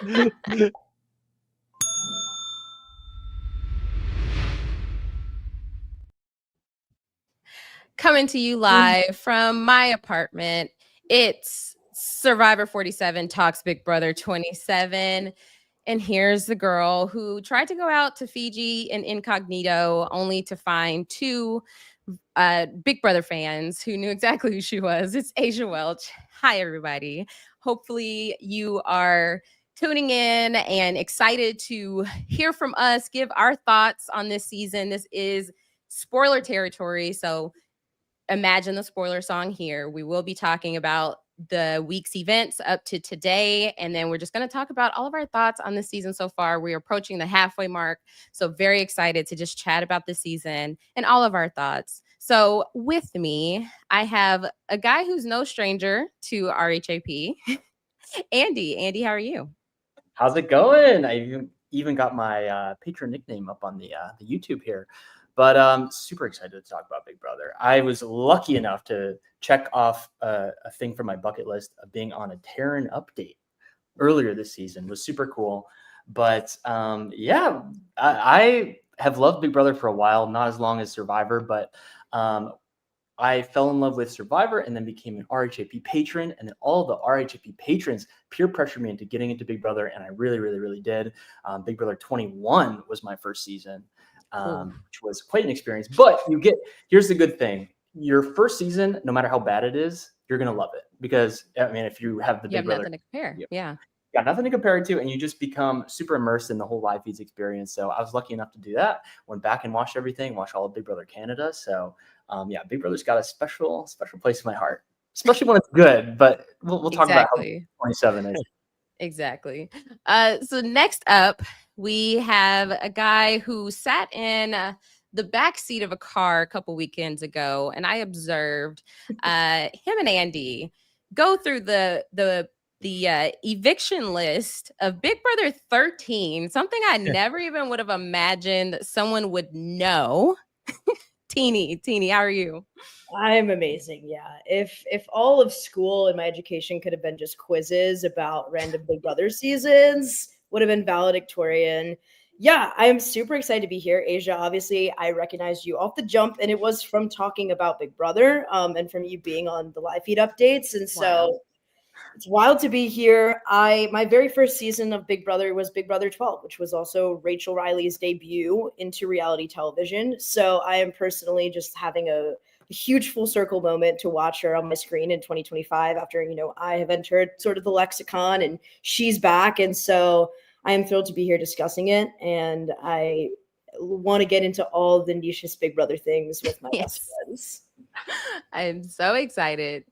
Coming to you live from my apartment, it's Survivor 47 Talks Big Brother 27. And here's the girl who tried to go out to Fiji in incognito, only to find two Big Brother fans who knew exactly who she was. It's Aysha Welch. Hi, everybody. Hopefully you are tuning in and excited to hear from us, give our thoughts on this season. This is spoiler territory, so imagine the spoiler song here. We will be talking about the week's events up to today, and then we're just going to talk about all of our thoughts on the season so far. We're approaching the halfway mark, so very excited to just chat about the season and all of our thoughts. So with me, I have a guy who's no stranger to RHAP, Andy. Andy, how are you? How's it going? I even got my patron nickname up on the YouTube here. But super excited to talk about Big Brother. I was lucky enough to check off a thing from my bucket list of being on a Terran update earlier this season. It was super cool. But yeah, I have loved Big Brother for a while, not as long as Survivor, but I fell in love with Survivor and then became an RHAP patron. And then all the RHAP patrons peer pressured me into getting into Big Brother. And I really, really, really did. Big Brother 21 was my first season. Which was quite an experience, but here's the good thing. Your first season, no matter how bad it is, you're going to love it because I mean, if you have the Big Brother, nothing to compare. Yeah. Got nothing to compare it to. And you just become super immersed in the whole live feeds experience. So I was lucky enough to do that. Went back and watched everything, watched all of Big Brother Canada. So yeah, Big Brother's got a special place in my heart, especially when it's good, but we'll talk about how 27 is. Exactly. So next up, we have a guy who sat in the back seat of a car a couple weekends ago, and I observed him and Andy go through the eviction list of Big Brother 13, something I never even would have imagined someone would know. Teeny, how are you? I'm amazing. Yeah. If all of school and my education could have been just quizzes about random Big Brother seasons, would have been valedictorian. Yeah, I'm super excited to be here. Aysha, obviously, I recognized you off the jump, and it was from talking about Big Brother and from you being on the live feed updates. And so it's wild to be here. My very first season of Big Brother was Big Brother 12, which was also Rachel Riley's debut into reality television. So I am personally just having a huge full circle moment to watch her on my screen in 2025 after, I have entered sort of the lexicon and she's back. And so I am thrilled to be here discussing it. And I want to get into all the nichest Big Brother things with my best friends. I'm so excited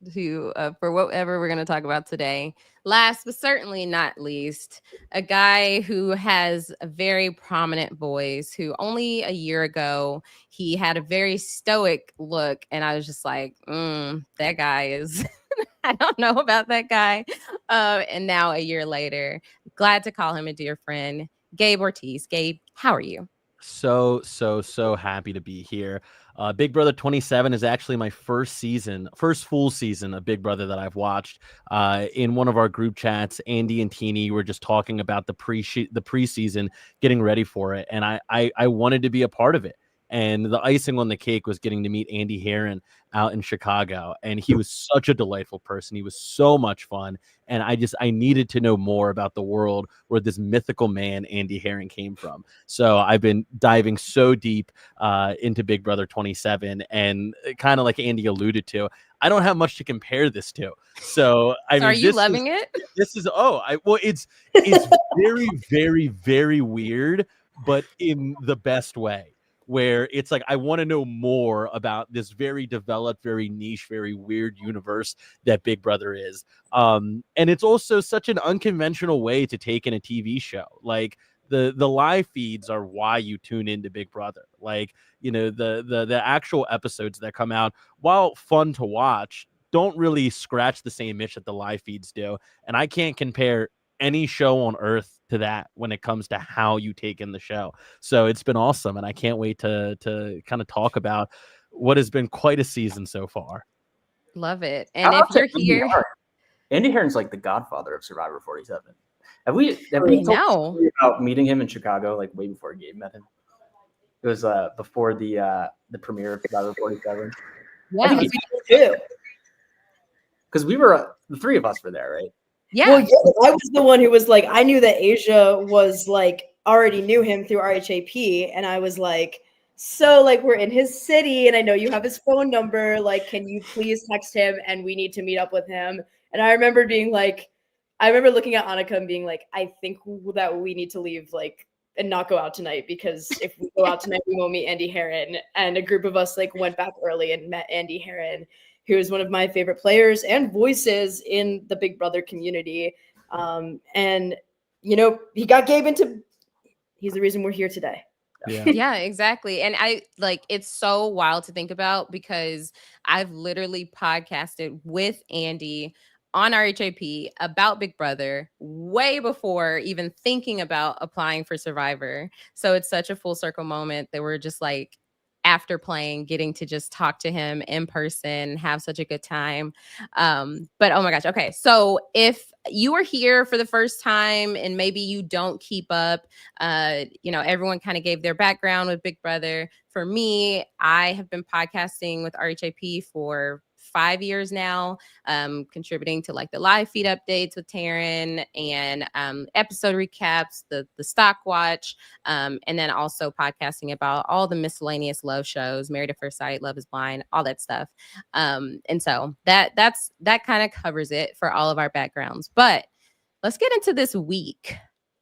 for whatever we're going to talk about today. Last but certainly not least, a guy who has a very prominent voice, who only a year ago, he had a very stoic look. And I was just like, that guy is, I don't know about that guy. And now a year later, glad to call him a dear friend, Gabe Ortis. Gabe, how are you? So happy to be here. Big Brother 27 is actually my first full season of Big Brother that I've watched. In one of our group chats, Andy and Teeny were just talking about the preseason, getting ready for it, and I wanted to be a part of it. And the icing on the cake was getting to meet Andy Herron out in Chicago. And he was such a delightful person. He was so much fun. And I needed to know more about the world where this mythical man, Andy Herron, came from. So I've been diving so deep into Big Brother 27. And kind of like Andy alluded to, I don't have much to compare this to. So are you loving it? This is, it's very, very, very weird, but in the best way. Where it's like, I want to know more about this very developed, very niche, very weird universe that Big Brother is. And it's also such an unconventional way to take in a TV show. Like the live feeds are why you tune into Big Brother. Like, the actual episodes that come out, while fun to watch, don't really scratch the same itch that the live feeds do. And I can't compare any show on earth to that when it comes to how you take in the show. So it's been awesome, and I can't wait to kind of talk about what has been quite a season so far. Love it. And if you're here, Andy Herron's like the godfather of Survivor 47. Have we I told the know. story about meeting him in Chicago, like way before Gabe met him? It was before the premiere of Survivor 47. Yeah, I think Let's be too. because we were the three of us were there, right? yeah. Well, yeah, I was the one who was like, I knew that Aysha was like already knew him through RHAP, and I was like, so like we're in his city, and I know you have his phone number. Like, can you please text him, and we need to meet up with him. And I remember being like, I remember looking at Annika and being like, I think that we need to leave, like, and not go out tonight, because if we go out tonight, we won't meet Andy Herron. And a group of us like went back early and met Andy Herron, who is one of my favorite players and voices in the Big Brother community. And, you know, he got Gabe into, he's the reason we're here today. Yeah, exactly. And I like, it's so wild to think about, because I've literally podcasted with Andy on RHAP about Big Brother way before even thinking about applying for Survivor. So it's such a full circle moment that we're just like, after playing, getting to just talk to him in person, have such a good time. But oh my gosh. Okay. So if you are here for the first time and maybe you don't keep up, you know, everyone kind of gave their background with Big Brother. For me, I have been podcasting with RHAP for 5 years now, contributing to like the live feed updates with Taryn and episode recaps, the stock watch, and then also podcasting about all the miscellaneous love shows, Married at First Sight, Love is Blind, all that stuff. And so that kind of covers it for all of our backgrounds. But let's get into this week.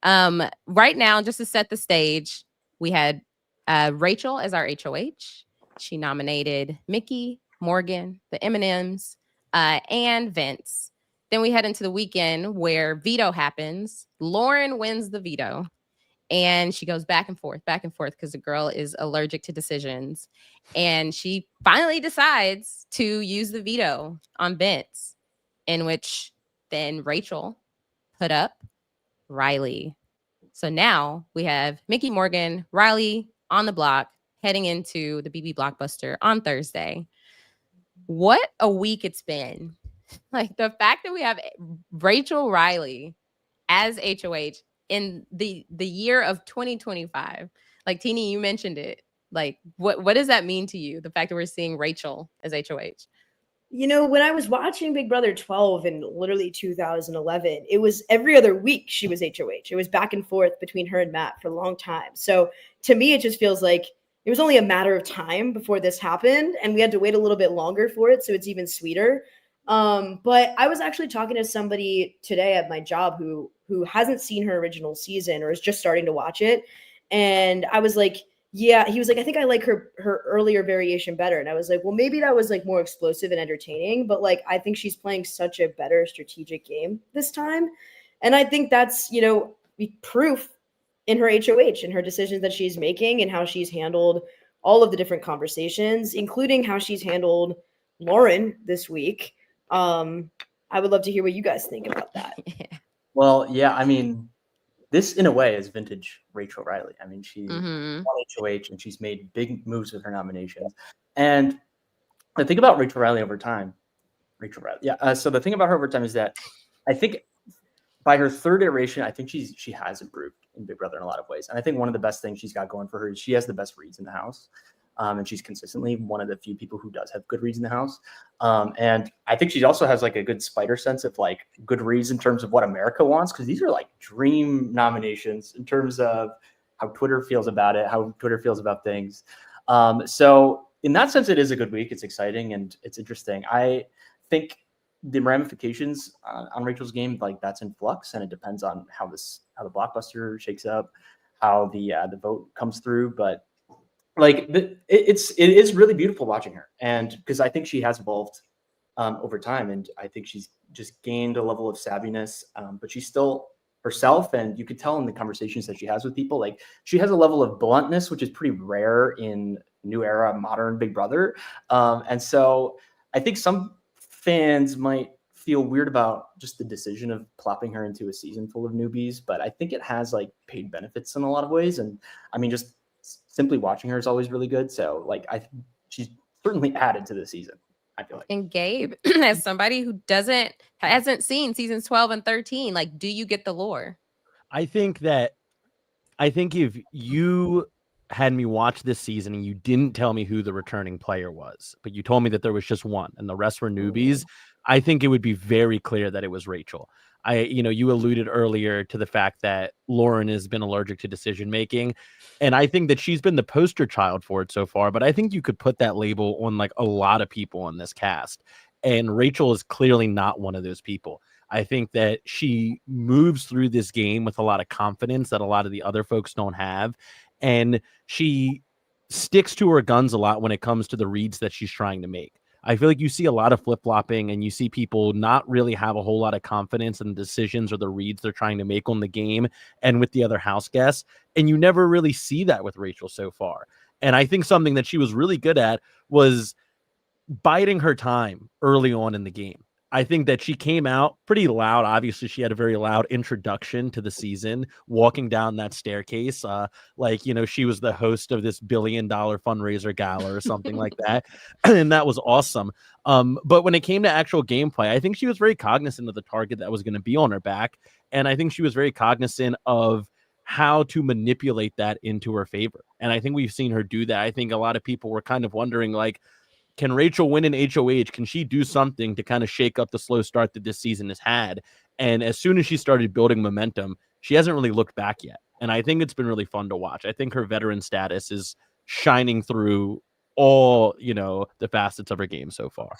Right now, just to set the stage, we had Rachel as our HOH. She nominated Mickey, Morgan, the M&Ms, and Vince. Then we head into the weekend where veto happens. Lauren wins the veto, and she goes back and forth because the girl is allergic to decisions. And she finally decides to use the veto on Vince, in which then Rachel put up Riley. So now we have Mickey, Morgan, Riley on the block heading into the BB blockbuster on Thursday. What a week it's been. Like, the fact that we have Rachel Riley as HOH in the year of 2025. Like, Teeny, you mentioned it. Like, what does that mean to you, the fact that we're seeing Rachel as HOH? You know, when I was watching Big Brother 12 in literally 2011, it was every other week she was HOH. It was back and forth between her and Matt for a long time. So to me, it just feels like it was only a matter of time before this happened, and we had to wait a little bit longer for it, so it's even sweeter. But I was actually talking to somebody today at my job who hasn't seen her original season or is just starting to watch it, and I was like, yeah, he was like, I think I like her earlier variation better. And I was like, well, maybe that was like more explosive and entertaining, but like, I think she's playing such a better strategic game this time. And I think that's, you know, proof in her HOH and her decisions that she's making and how she's handled all of the different conversations, including how she's handled Lauren this week. I would love to hear what you guys think about that. Well, yeah, I mean, this in a way is vintage Rachel Riley. I mean, she won HOH and she's made big moves with her nominations. And the thing about Rachel Riley over time, so the thing about her over time is that I think by her third iteration, I think she has improved in Big Brother in a lot of ways. And I think one of the best things she's got going for her is she has the best reads in the house. And she's consistently one of the few people who does have good reads in the house. And I think she also has like a good spider sense of like good reads in terms of what America wants, because these are like dream nominations in terms of how Twitter feels about it, how Twitter feels about things. So in that sense, it is a good week. It's exciting and it's interesting. I think the ramifications on Rachel's game, like that's in flux, and it depends on how the blockbuster shakes up, how the vote comes through. But like it is really beautiful watching her, and because I think she has evolved over time, and I think she's just gained a level of savviness, but she's still herself, and you could tell in the conversations that she has with people, like she has a level of bluntness which is pretty rare in new era modern Big Brother, and so I think some fans might feel weird about just the decision of plopping her into a season full of newbies, but I think it has like paid benefits in a lot of ways, and I mean just simply watching her is always really good. So like she's certainly added to the season, I feel like. And Gabe, as somebody who hasn't seen seasons 12 and 13, like, do you get the lore? I think if you had me watch this season and you didn't tell me who the returning player was, but you told me that there was just one and the rest were newbies, I think it would be very clear that it was Rachel. You alluded earlier to the fact that Lauren has been allergic to decision making, and I think that she's been the poster child for it so far, but I think you could put that label on like a lot of people on this cast, and Rachel is clearly not one of those people. I think that she moves through this game with a lot of confidence that a lot of the other folks don't have. And she sticks to her guns a lot when it comes to the reads that she's trying to make. I feel like you see a lot of flip-flopping and you see people not really have a whole lot of confidence in the decisions or the reads they're trying to make on the game and with the other house guests. And you never really see that with Rachel so far. And I think something that she was really good at was biding her time early on in the game. I think that she came out pretty loud. Obviously, she had a very loud introduction to the season, walking down that staircase. She was the host of this $1 billion fundraiser gala or something like that. And that was awesome. But when it came to actual gameplay, I think she was very cognizant of the target that was going to be on her back. And I think she was very cognizant of how to manipulate that into her favor. And I think we've seen her do that. I think a lot of people were kind of wondering, like, can Rachel win an HOH? Can she do something to kind of shake up the slow start that this season has had? And as soon as she started building momentum, she hasn't really looked back yet. And I think it's been really fun to watch. I think her veteran status is shining through all, the facets of her game so far.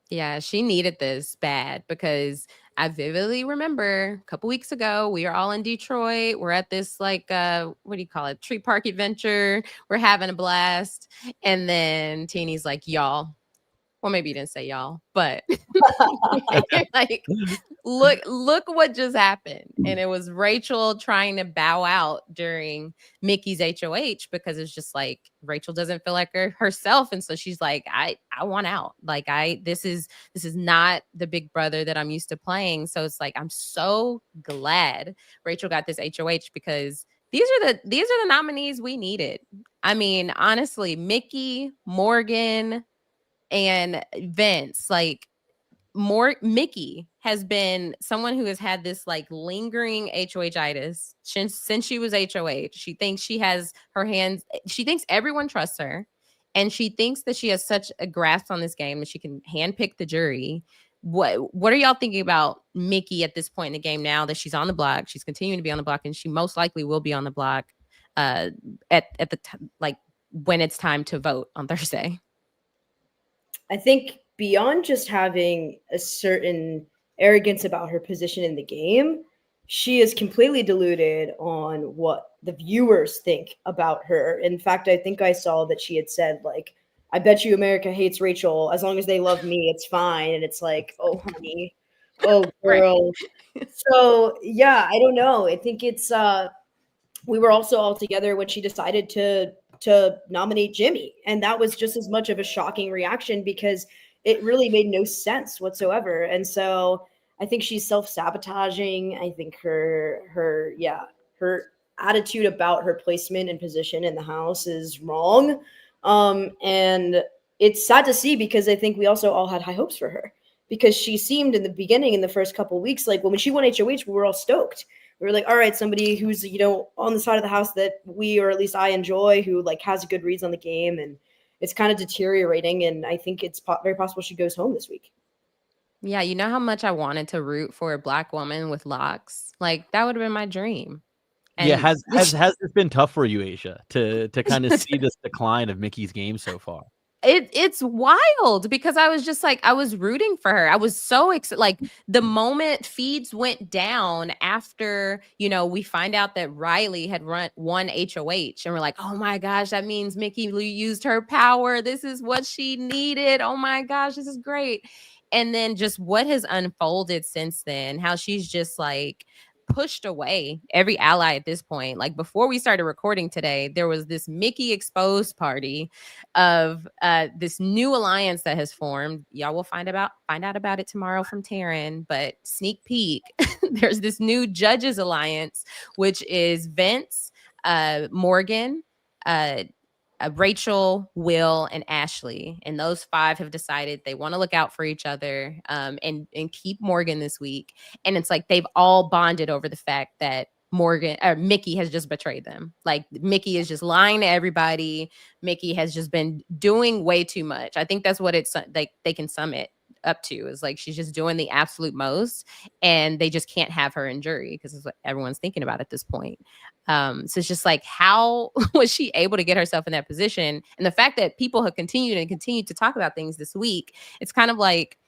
Yeah, she needed this bad because I vividly remember a couple weeks ago, we were all in Detroit. We're at this what do you call it? Tree park adventure. We're having a blast. And then Teeny's like, y'all. Well, maybe you didn't say y'all, but like, look what just happened. And it was Rachel trying to bow out during Mickey's HOH because it's just like Rachel doesn't feel like herself. And so she's like, I want out. Like this is not the big brother that I'm used to playing. So it's like, I'm so glad Rachel got this HOH because these are the nominees we needed. I mean, honestly, Mickey, Morgan, and Vince, like Mickey has been someone who has had this like lingering HOH-itis since she was HOH. She thinks she has her hands. She thinks everyone trusts her, and she thinks that she has such a grasp on this game that she can handpick the jury. What are y'all thinking about Mickey at this point in the game now that she's on the block? She's continuing to be on the block, and she most likely will be on the block at the when it's time to vote on Thursday. I think beyond just having a certain arrogance about her position in the game, she is completely deluded on what the viewers think about her. In fact, I think I saw that she had said, like, I bet you America hates Rachel. As long as they love me, it's fine. And it's like, oh, honey. Oh, girl. Right. So, yeah, I don't know. I think it's we were also all together when she decided to nominate Jimmy. And that was just as much of a shocking reaction because it really made no sense whatsoever. And so I think she's self-sabotaging. I think her attitude about her placement and position in the house is wrong. And it's sad to see because I think we also all had high hopes for her because she seemed in the beginning, in the first couple of weeks, like when she won HOH, we were all stoked. We were like, all right, somebody who's, on the side of the house that we, or at least I enjoy, who like has good reads on the game, and it's kind of deteriorating. And I think it's very possible she goes home this week. Yeah. You know how much I wanted to root for a Black woman with locks? Like that would have been my dream. And yeah. Has this been tough for you, Aysha, to kind of see this decline of Mickey's game so far? It's wild because I was just like, I was rooting for her. I was so excited. Like the moment feeds went down after, we find out that Riley had won HOH and we're like, oh my gosh, that means Mickey used her power. This is what she needed. Oh my gosh, this is great. And then just what has unfolded since then, how she's just like pushed away every ally at this point. Like before we started recording today, there was this Mickey exposed party of this new alliance that has formed. Y'all will find out about it tomorrow from Taryn, but sneak peek, there's this new judges alliance, which is Vince, Morgan, Rachel, Will, and Ashley. And those 5 have decided they want to look out for each other and keep Morgan this week. And it's like they've all bonded over the fact that Mickey has just betrayed them. Like Mickey is just lying to everybody. Mickey has just been doing way too much. I think that's what it's like they can sum it up to, is like she's just doing the absolute most, and they just can't have her in jury because it's what everyone's thinking about at this point. So it's just like, how was she able to get herself in that position? And the fact that people have continued to talk about things this week, it's kind of like,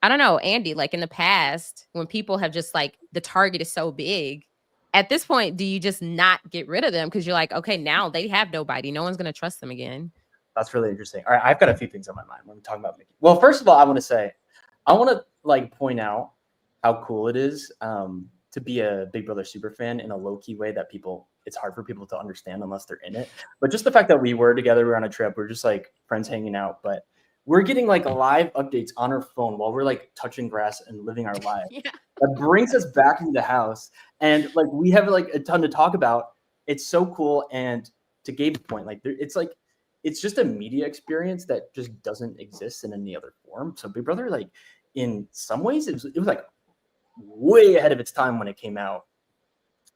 I don't know, Andy, like in the past, when people have just like, the target is so big, at this point, do you just not get rid of them? Because you're like, okay, now they have nobody. No one's going to trust them again. That's really interesting. All right, I've got a few things on my mind when we're talking about Mickey. Well, first of all, I want to like point out how cool it is to be a Big Brother super fan in a low-key way that it's hard for people to understand unless they're in it. But just the fact that we were together, we were on a trip, we're just like friends hanging out, but we're getting like live updates on our phone while we're like touching grass and living our life. Yeah. That brings us back into the house. And like, we have like a ton to talk about. It's so cool. And to Gabe's point, like it's just a media experience that just doesn't exist in any other form. So Big Brother, like in some ways it was like way ahead of its time when it came out.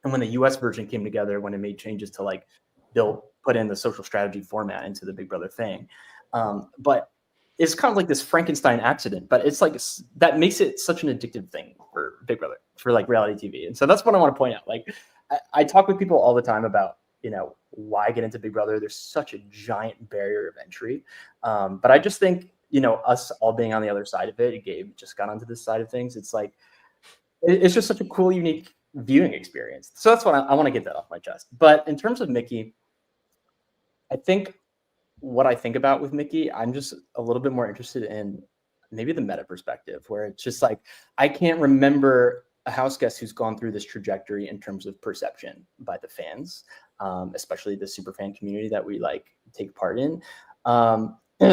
And when the US version came together, when it made changes to like, they'll put in the social strategy format into the Big Brother thing. But it's kind of like this Frankenstein accident, but it's like, that makes it such an addictive thing for Big Brother, for like reality TV. And so that's what I want to point out. Like I talk with people all the time about, why get into Big Brother? There's such a giant barrier of entry. But I just think, us all being on the other side of it, Gabe just got onto this side of things. It's like, it's just such a cool, unique viewing experience. So that's what I want to get that off my chest. But in terms of Mickey, I think what I think about with Mickey, I'm just a little bit more interested in maybe the meta perspective, where it's just like, I can't remember a house guest who's gone through this trajectory in terms of perception by the fans, especially the super fan community that we like take part in.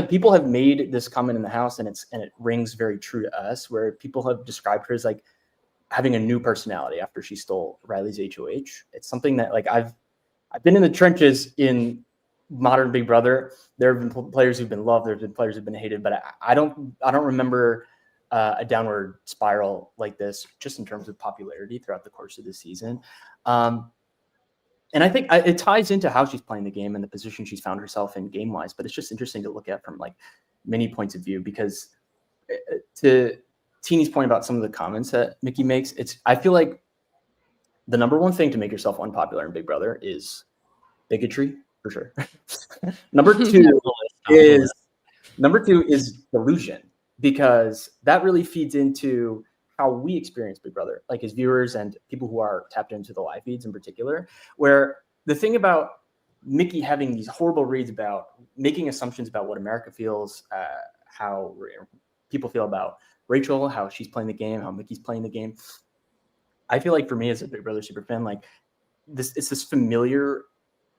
People have made this comment in the house, and it rings very true to us, where people have described her as like having a new personality after she stole Riley's HOH. It's something that like I've been in the trenches in modern Big Brother. There have been players who've been loved, there's been players who've been hated, but I don't remember a downward spiral like this, just in terms of popularity throughout the course of the season. And I think it ties into how she's playing the game and the position she's found herself in game wise, but it's just interesting to look at from like many points of view, because to Teeny's point about some of the comments that Mickey makes, I feel like the number one thing to make yourself unpopular in Big Brother is bigotry, for sure. Number two is delusion, because that really feeds into how we experience Big Brother, like as viewers and people who are tapped into the live feeds in particular, where the thing about Mickey having these horrible reads about making assumptions about what America feels, how people feel about Rachel, how she's playing the game, how Mickey's playing the game. I feel like for me as a Big Brother super fan, like it's this familiar,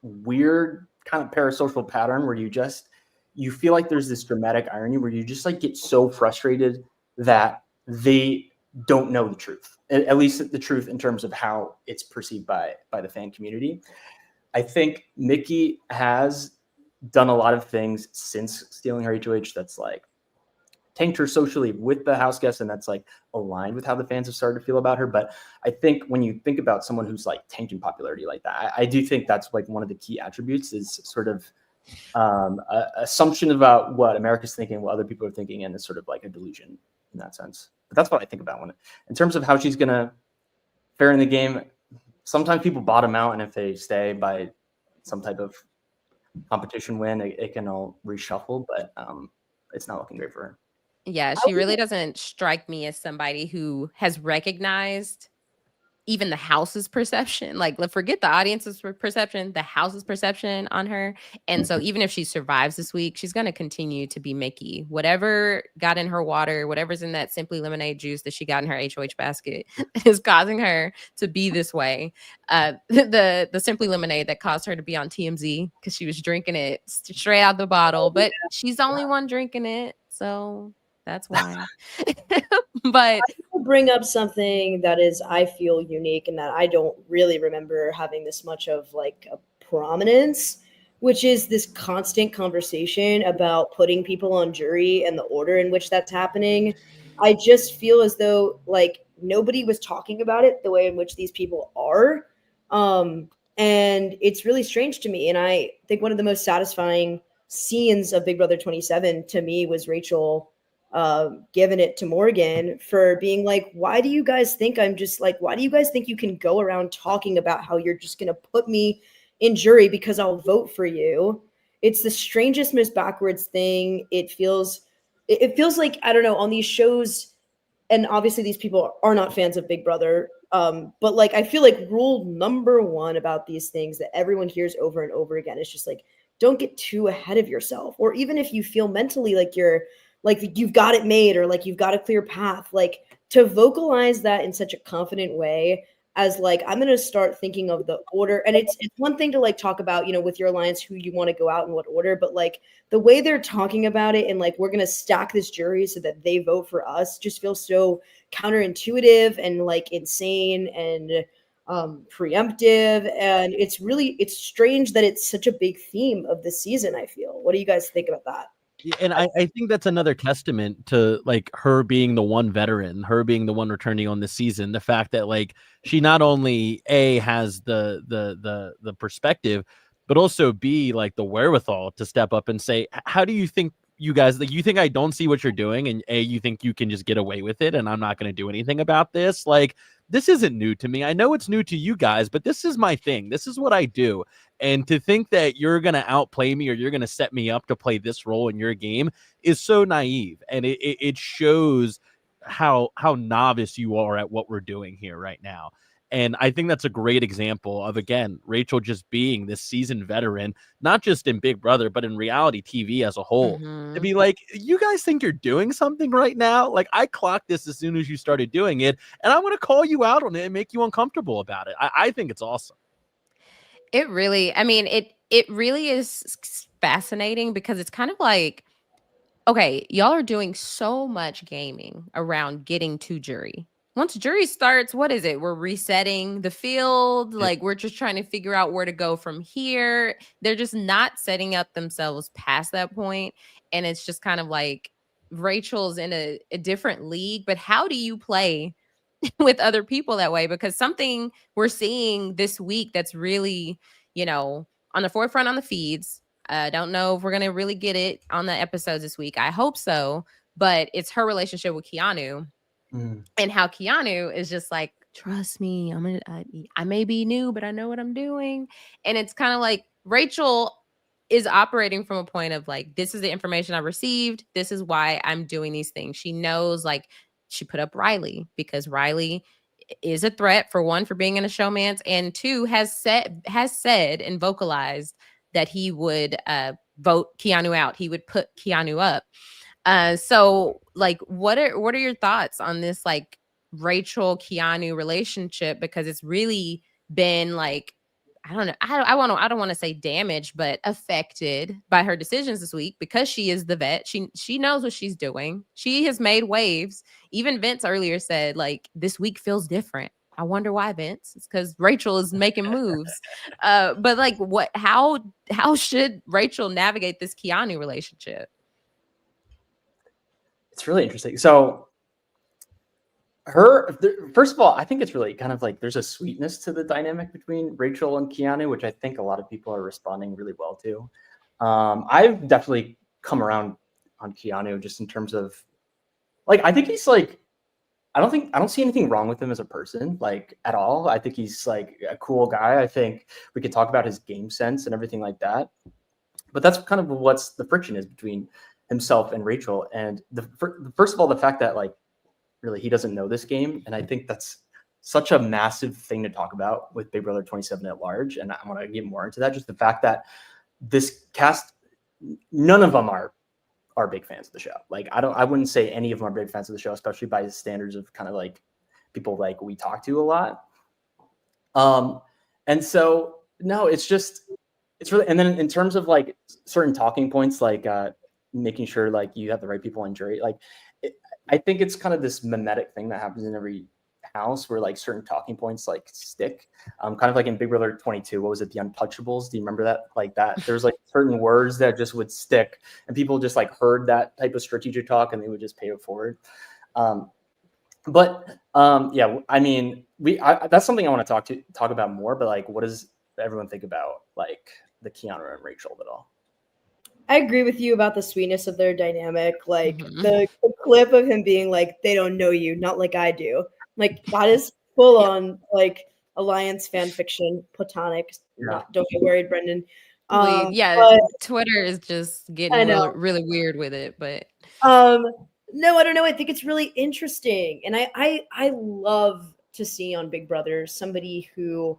weird kind of parasocial pattern where you feel like there's this dramatic irony where you just like get so frustrated that they don't know the truth, at least the truth in terms of how it's perceived by the fan community. I think Mickey has done a lot of things since stealing her HOH that's like tanked her socially with the house guests, and that's like aligned with how the fans have started to feel about her. But I think when you think about someone who's like tanked in popularity like that, I do think that's like one of the key attributes is sort of assumption about what America's thinking, what other people are thinking, and it's sort of like a delusion in that sense. But that's what I think about in terms of how she's gonna fare in the game. Sometimes people bottom out, and if they stay by some type of competition win, it can all reshuffle, but it's not looking great for her. Yeah, she really doesn't strike me as somebody who has recognized even the house's perception. Like, forget the audience's perception, the house's perception on her. And so even if she survives this week, she's going to continue to be Mickey. Whatever got in her water, whatever's in that Simply Lemonade juice that she got in her HOH basket is causing her to be this way. The Simply Lemonade that caused her to be on TMZ because she was drinking it straight out the bottle, but she's the only one drinking it. So that's why. But I will bring up something that is, I feel, unique and that I don't really remember having this much of like a prominence, which is this constant conversation about putting people on jury and the order in which that's happening. I just feel as though like nobody was talking about it the way in which these people are. And it's really strange to me. And I think one of the most satisfying scenes of Big Brother 27 to me was Rachel giving it to Morgan for being like, why do you guys think I'm just like, why do you guys think you can go around talking about how you're just going to put me in jury because I'll vote for you? It's the strangest, most backwards thing. It feels like, I don't know, on these shows, and obviously these people are not fans of Big Brother, but like I feel like rule number one about these things that everyone hears over and over again is just like, don't get too ahead of yourself. Or even if you feel mentally like you've got it made, or like you've got a clear path, like to vocalize that in such a confident way as like, I'm going to start thinking of the order. And it's one thing to like talk about, you know, with your alliance, who you want to go out in what order, but like the way they're talking about it and like, we're going to stack this jury so that they vote for us just feels so counterintuitive and like insane and preemptive. And it's strange that it's such a big theme of the season, I feel. What do you guys think about that? Yeah, and I think that's another testament to like her being the one veteran, her being the one returning on the season. The fact that like she not only has the perspective, but also B, like the wherewithal to step up and say, how do you think you guys, like, you think I don't see what you're doing, and you think you can just get away with it and I'm not going to do anything about this? Like, this isn't new to me. I know it's new to you guys, but this is my thing. This is what I do. And to think that you're going to outplay me or you're going to set me up to play this role in your game is so naive. And it shows how novice you are at what we're doing here right now. And I think that's a great example of, again, Rachel just being this seasoned veteran, not just in Big Brother, but in reality TV as a whole. To be like, you guys think you're doing something right now? Like, I clocked this as soon as you started doing it, and I'm going to call you out on it and make you uncomfortable about it. I think it's awesome. It really, I mean, it really is fascinating because it's kind of like, okay, y'all are doing so much gaming around getting to jury. Once jury starts, what is it? We're resetting the field. Like, we're just trying to figure out where to go from here. They're just not setting up themselves past that point. And it's just kind of like Rachel's in a different league. But how do you play with other people that way? Because something we're seeing this week that's really, you know, on the forefront on the feeds. I don't know if we're going to really get it on the episodes this week. I hope so. But it's her relationship with Keanu. And how Keanu is just like, trust me, I may be new, but I know what I'm doing. And it's kind of like Rachel is operating from a point of like, this is the information I received. This is why I'm doing these things. She knows, like, she put up Riley because Riley is a threat, for one, for being in a showmance, and two, has said and vocalized that he would vote Keanu out. He would put Keanu up. So like, what are your thoughts on this, like, Rachel Keanu relationship? Because it's really been like, I don't know. I don't want to say damaged, but affected by her decisions this week because she is the vet. She knows what she's doing. She has made waves. Even Vince earlier said, like, this week feels different. I wonder why, Vince. It's because Rachel is making moves. But like, how should Rachel navigate this Keanu relationship? It's really interesting. So first of all, I think it's really kind of like there's a sweetness to the dynamic between Rachel and Keanu, which I think a lot of people are responding really well to. I've definitely come around on Keanu just in terms of, like, I think he's like, I don't see anything wrong with him as a person, like, at all. I think he's like a cool guy. I think we could talk about his game sense and everything like that. But that's kind of what's the friction is between himself and Rachel. And first of all, the fact that, like, really he doesn't know this game. And I think that's such a massive thing to talk about with Big Brother 27 at large. And I want to get more into that. Just the fact that this cast, none of them are big fans of the show. Like, I wouldn't say any of them are big fans of the show, especially by the standards of kind of like people like we talk to a lot. And so, no, it's really, and then in terms of like certain talking points, like making sure like you have the right people on jury, like I think it's kind of this mimetic thing that happens in every house where like certain talking points like stick, kind of like in Big Brother 22. What was it, the Untouchables? Do you remember that? Like that there's like certain words that just would stick, and people just like heard that type of strategic talk and they would just pay it forward. Yeah, I mean, that's something I want to talk about more. But like, what does everyone think about like the Keanu and Rachel at all? I agree with you about the sweetness of their dynamic. Like Mhm. the clip of him being like, "They don't know you, not like I do." Like that is full on like alliance fan fiction, platonic. Yeah. Don't get worried, Brendan. Yeah, But Twitter is just getting I really, know. really weird with it, but No, I don't know. I think it's really interesting, and I love to see on Big Brother somebody who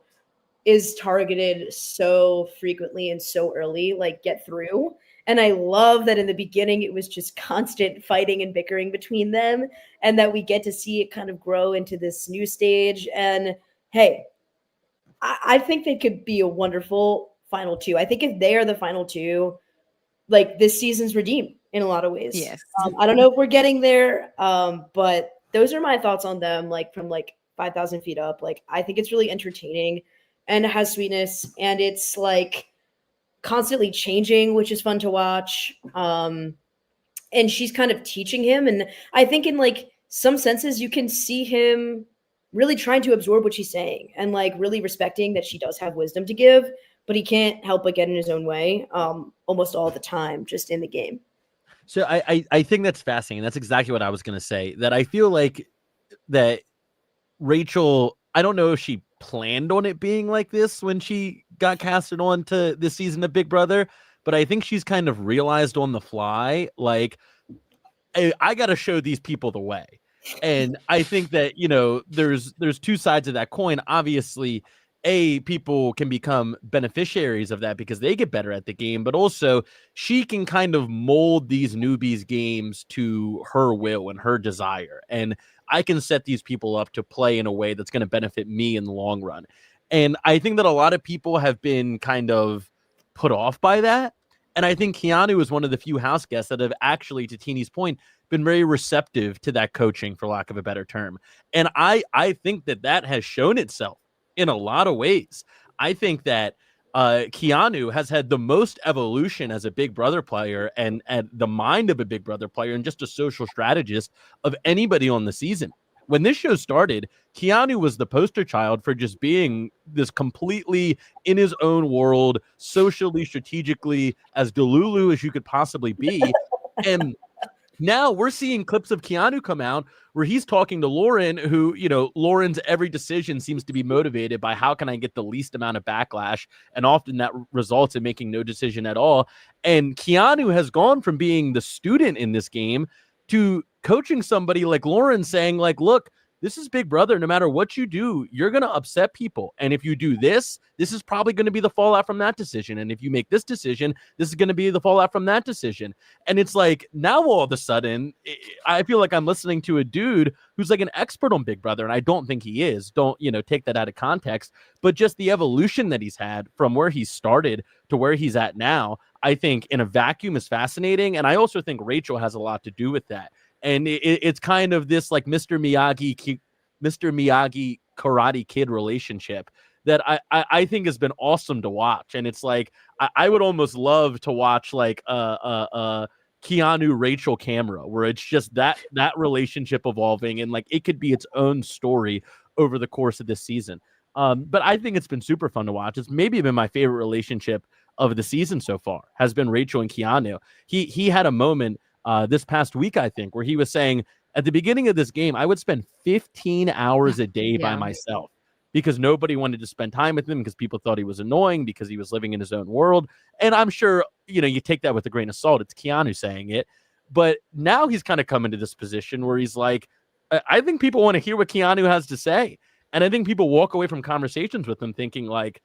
is targeted so frequently and so early, like get through. And I love that in the beginning it was just constant fighting and bickering between them, and that we get to see it kind of grow into this new stage. And hey, I think they could be a wonderful final two. I think if they are the final two, like this season's redeemed in a lot of ways. yes. I don't know if we're getting there, but those are my thoughts on them. Like from like 5,000 feet up, like I think it's really entertaining and it has sweetness and it's like constantly changing, which is fun to watch. And she's kind of teaching him, and I think in like some senses you can see him really trying to absorb what she's saying and like really respecting that she does have wisdom to give, but he can't help but get in his own way almost all the time just in the game. So I think that's fascinating. That's exactly what I was going to say, that I feel like that Rachel, I don't know if she planned on it being like this when she got casted on to this season of Big Brother, but I think she's kind of realized on the fly, like, I got to show these people the way. And I think that, you know, there's two sides of that coin. Obviously, people can become beneficiaries of that because they get better at the game, but also she can kind of mold these newbies games to her will and her desire. And I can set these people up to play in a way that's going to benefit me in the long run. And I think that a lot of people have been kind of put off by that. And I think Keanu is one of the few house guests that have actually, to Teeny's point, been very receptive to that coaching, for lack of a better term. And I think that has shown itself in a lot of ways. I think that Keanu has had the most evolution as a Big Brother player and the mind of a Big Brother player and just a social strategist of anybody on the season. When this show started, Keanu was the poster child for just being this completely in his own world, socially, strategically, as delulu as you could possibly be. And now we're seeing clips of Keanu come out where he's talking to Lauren, who, you know, Lauren's every decision seems to be motivated by how can I get the least amount of backlash? And often that results in making no decision at all. And Keanu has gone from being the student in this game to coaching somebody like Lauren, saying like, look, this is Big Brother. No matter what you do, you're going to upset people. And if you do this, this is probably going to be the fallout from that decision. And if you make this decision, this is going to be the fallout from that decision. And it's like, now all of a sudden, I feel like I'm listening to a dude who's like an expert on Big Brother. And I don't think he is. Don't, you know, take that out of context. But just the evolution that he's had from where he started to where he's at now, I think in a vacuum is fascinating. And I also think Rachel has a lot to do with that. And it's kind of this like Mr. Miyagi Karate Kid relationship that I think has been awesome to watch. And it's like I would almost love to watch like Keanu Rachel camera where it's just that relationship evolving and like it could be its own story over the course of this season. But I think it's been super fun to watch. It's maybe been my favorite relationship of the season so far has been Rachel and Keanu. He had a moment this past week, I think, where he was saying at the beginning of this game, I would spend 15 hours a day by myself because nobody wanted to spend time with him because people thought he was annoying because he was living in his own world. And I'm sure, you know, you take that with a grain of salt. It's Keanu saying it. But now he's kind of come into this position where he's like, I think people want to hear what Keanu has to say. And I think people walk away from conversations with him thinking like,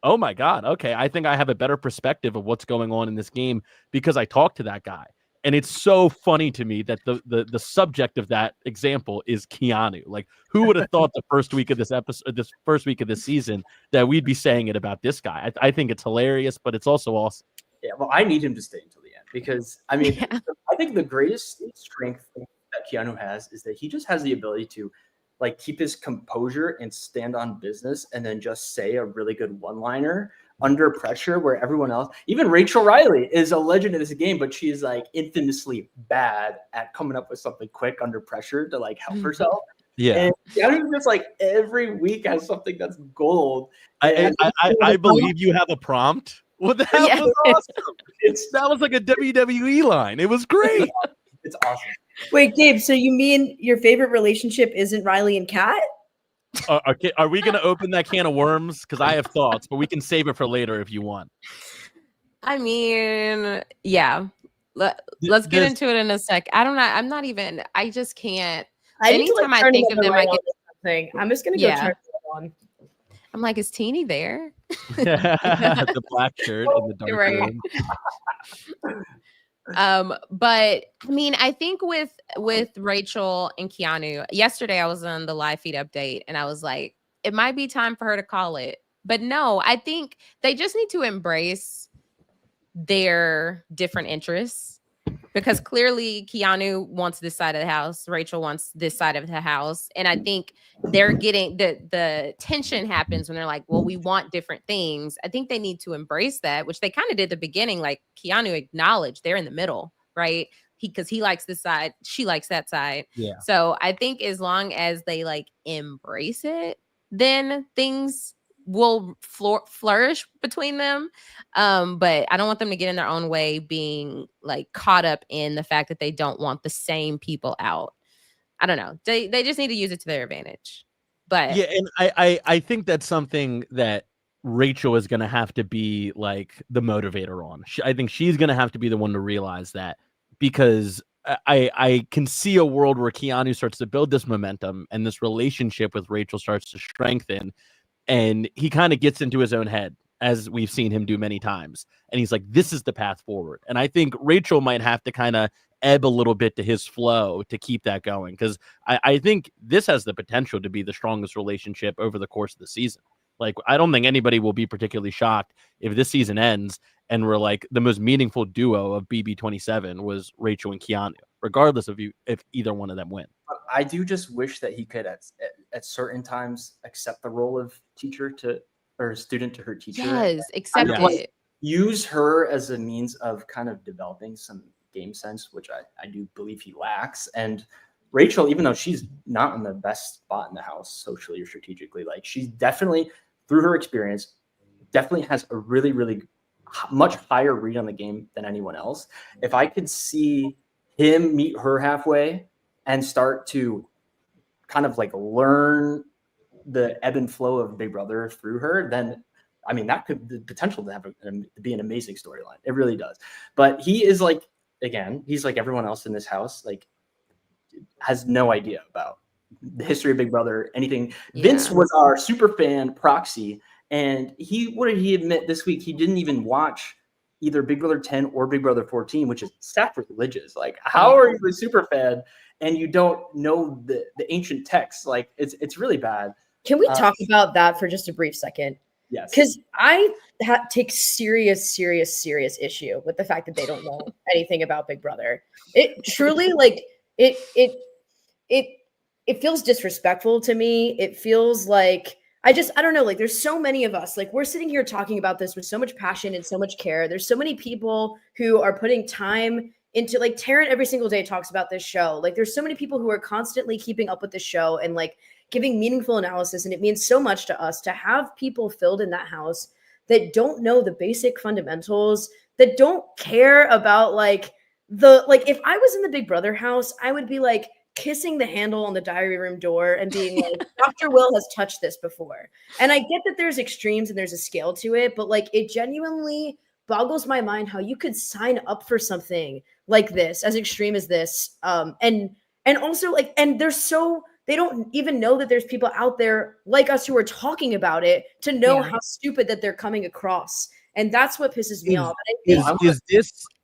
oh my God, okay, I think I have a better perspective of what's going on in this game because I talked to that guy. And it's so funny to me that the subject of that example is Keanu. Like, who would have thought the first week of this episode, this first week of this season, that we'd be saying it about this guy? I think it's hilarious, but it's also awesome. Yeah, well, I need him to stay until the end because I mean, I think the greatest strength that Keanu has is that he just has the ability to like keep his composure and stand on business, and then just say a really good one-liner under pressure where everyone else, even Rachel Riley is a legend in this game, but she's like infamously bad at coming up with something quick under pressure to like help herself. Yeah. And Keanu just like every week has something that's gold. I believe you have a prompt. What the hell Yeah. was awesome? That was like a WWE line. It was great. It's awesome. Wait, Gabe, so you mean your favorite relationship isn't Riley and Kat? Are we going to open that can of worms? Because I have thoughts, but we can save it for later if you want. I mean, yeah. Let's get into it in a sec. I don't know. I'm not even. I just can't. Anytime I think of them, I get thing. I'm just gonna go turn it on. I'm like, is Teeny there? The black shirt in the dark room. But I mean, I think with Rachel and Keanu, yesterday I was on the live feed update and I was like, it might be time for her to call it. But no, I think they just need to embrace their different interests, because clearly Keanu wants this side of the house, Rachel wants this side of the house, and I think they're getting the tension happens when they're like, well, we want different things. I think they need to embrace that, which they kind of did at the beginning. Like Keanu acknowledged they're in the middle, right? Because he likes this side, she likes that side. Yeah. So I think as long as they like embrace it, then things will flourish between them. But I don't want them to get in their own way, being like caught up in the fact that they don't want the same people out. I don't know. They just need to use it to their advantage. But yeah, and I think that's something that Rachel is going to have to be like the motivator on. I think she's going to have to be the one to realize that, because I can see a world where Keanu starts to build this momentum and this relationship with Rachel starts to strengthen, and he kind of gets into his own head, as we've seen him do many times. And he's like, this is the path forward. And I think Rachel might have to kind of ebb a little bit to his flow to keep that going, because I think this has the potential to be the strongest relationship over the course of the season. Like, I don't think anybody will be particularly shocked if this season ends and we're like, the most meaningful duo of BB27 was Rachel and Keanu, regardless of if either one of them win. I do just wish that he could at certain times accept the role of teacher to, or student to her teacher. yes, accept Yeah. it. Use her as a means of kind of developing some game sense, which I do believe he lacks. And Rachel, even though she's not in the best spot in the house socially or strategically, like, she's definitely, through her experience, definitely has a really, really much higher read on the game than anyone else. If I could see him meet her halfway and start to kind of like learn the ebb and flow of Big Brother through her, then I mean, that could the potential to have to be an amazing storyline. It really does. But he is like, again, he's like everyone else in this house, like, has no idea about the history of Big Brother, anything. Yeah. Vince was our super fan proxy, and what did he admit this week? He didn't even watch either Big Brother 10 or Big Brother 14, which is sacrilegious. Like, how are you a super fan and you don't know the ancient texts? Like, it's really bad. Can we talk about that for just a brief second? Yes. Because I take serious issue with the fact that they don't know anything about Big Brother. It truly, like, it feels disrespectful to me. It feels like I don't know. Like, there's so many of us, like, we're sitting here talking about this with so much passion and so much care. There's so many people who are putting time into, like, Taryn every single day talks about this show. Like, there's so many people who are constantly keeping up with this show and like giving meaningful analysis. And it means so much to us to have people filled in that house that don't know the basic fundamentals, that don't care about like if I was in the Big Brother house, I would be like kissing the handle on the diary room door and being like, Dr. Will has touched this before. And I get that there's extremes and there's a scale to it, but like, it genuinely boggles my mind how you could sign up for something like this, as extreme as this. And also, like, and they don't even know that there's people out there like us who are talking about it to know how stupid that they're coming across. And that's what pisses me off.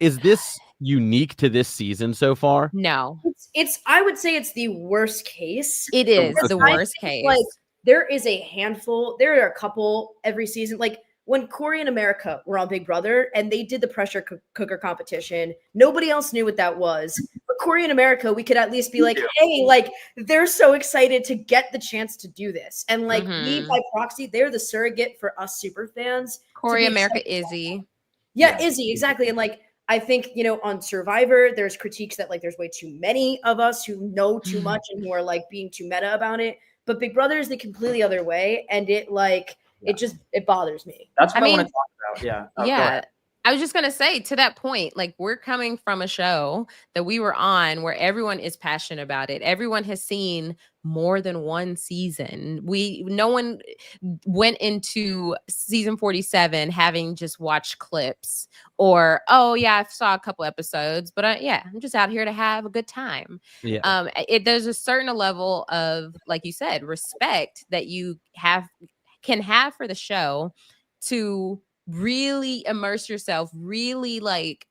Is this unique to this season so far? No, it's I would say it's the worst case. it is the worst case. Like, there is a handful, there are a couple every season. Like, when Corey and America were on Big Brother and they did the pressure cooker competition, nobody else knew what that was. But Corey and America, we could at least be like, hey, like, they're so excited to get the chance to do this. And like, we, by proxy, they're the surrogate for us super fans. Corey, America, Izzy. Yeah, Izzy, exactly. And like, I think, on Survivor, there's critiques that like there's way too many of us who know too much and who are like being too meta about it. But Big Brother is the completely other way, and it bothers me. That's what I want mean, to talk about. Yeah. Oh, go yeah. ahead. I was just going to say, to that point, like, we're coming from a show that we were on where everyone is passionate about it. Everyone has seen more than one season. No one went into season 47 having just watched clips or, oh yeah, I saw a couple episodes, but I'm just out here to have a good time. Yeah. There's a certain level of, like you said, respect that you can have for the show to really immerse yourself, really, like,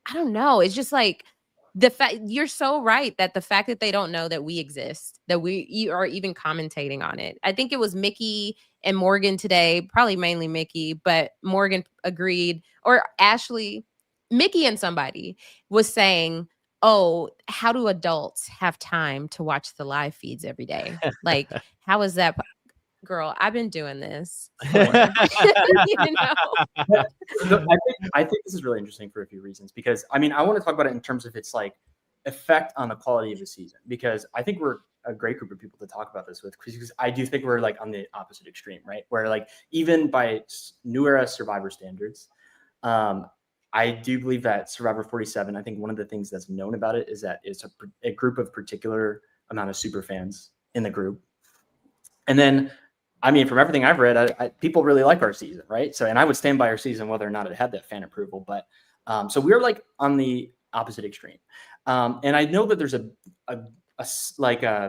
I don't know. It's just like the fact, you're so right that the fact that they don't know that we exist, that you are even commentating on it. I think it was Mickey and Morgan today, probably mainly Mickey, but Morgan agreed, or Ashley, Mickey and somebody was saying, oh, how do adults have time to watch the live feeds every day? Like, how is that? Girl, I've been doing this for, you know? So I think this is really interesting for a few reasons, because I mean, I want to talk about it in terms of its like effect on the quality of the season, because I think we're a great group of people to talk about this with, because I do think we're like on the opposite extreme, right? Where like even by new era Survivor standards, I do believe that Survivor 47, I think one of the things that's known about it is that it's a group of particular amount of super fans in the group. And then, I mean, from everything I've read, people really like our season, right? So, and I would stand by our season whether or not it had that fan approval. But so we're like on the opposite extreme. And I know that there's a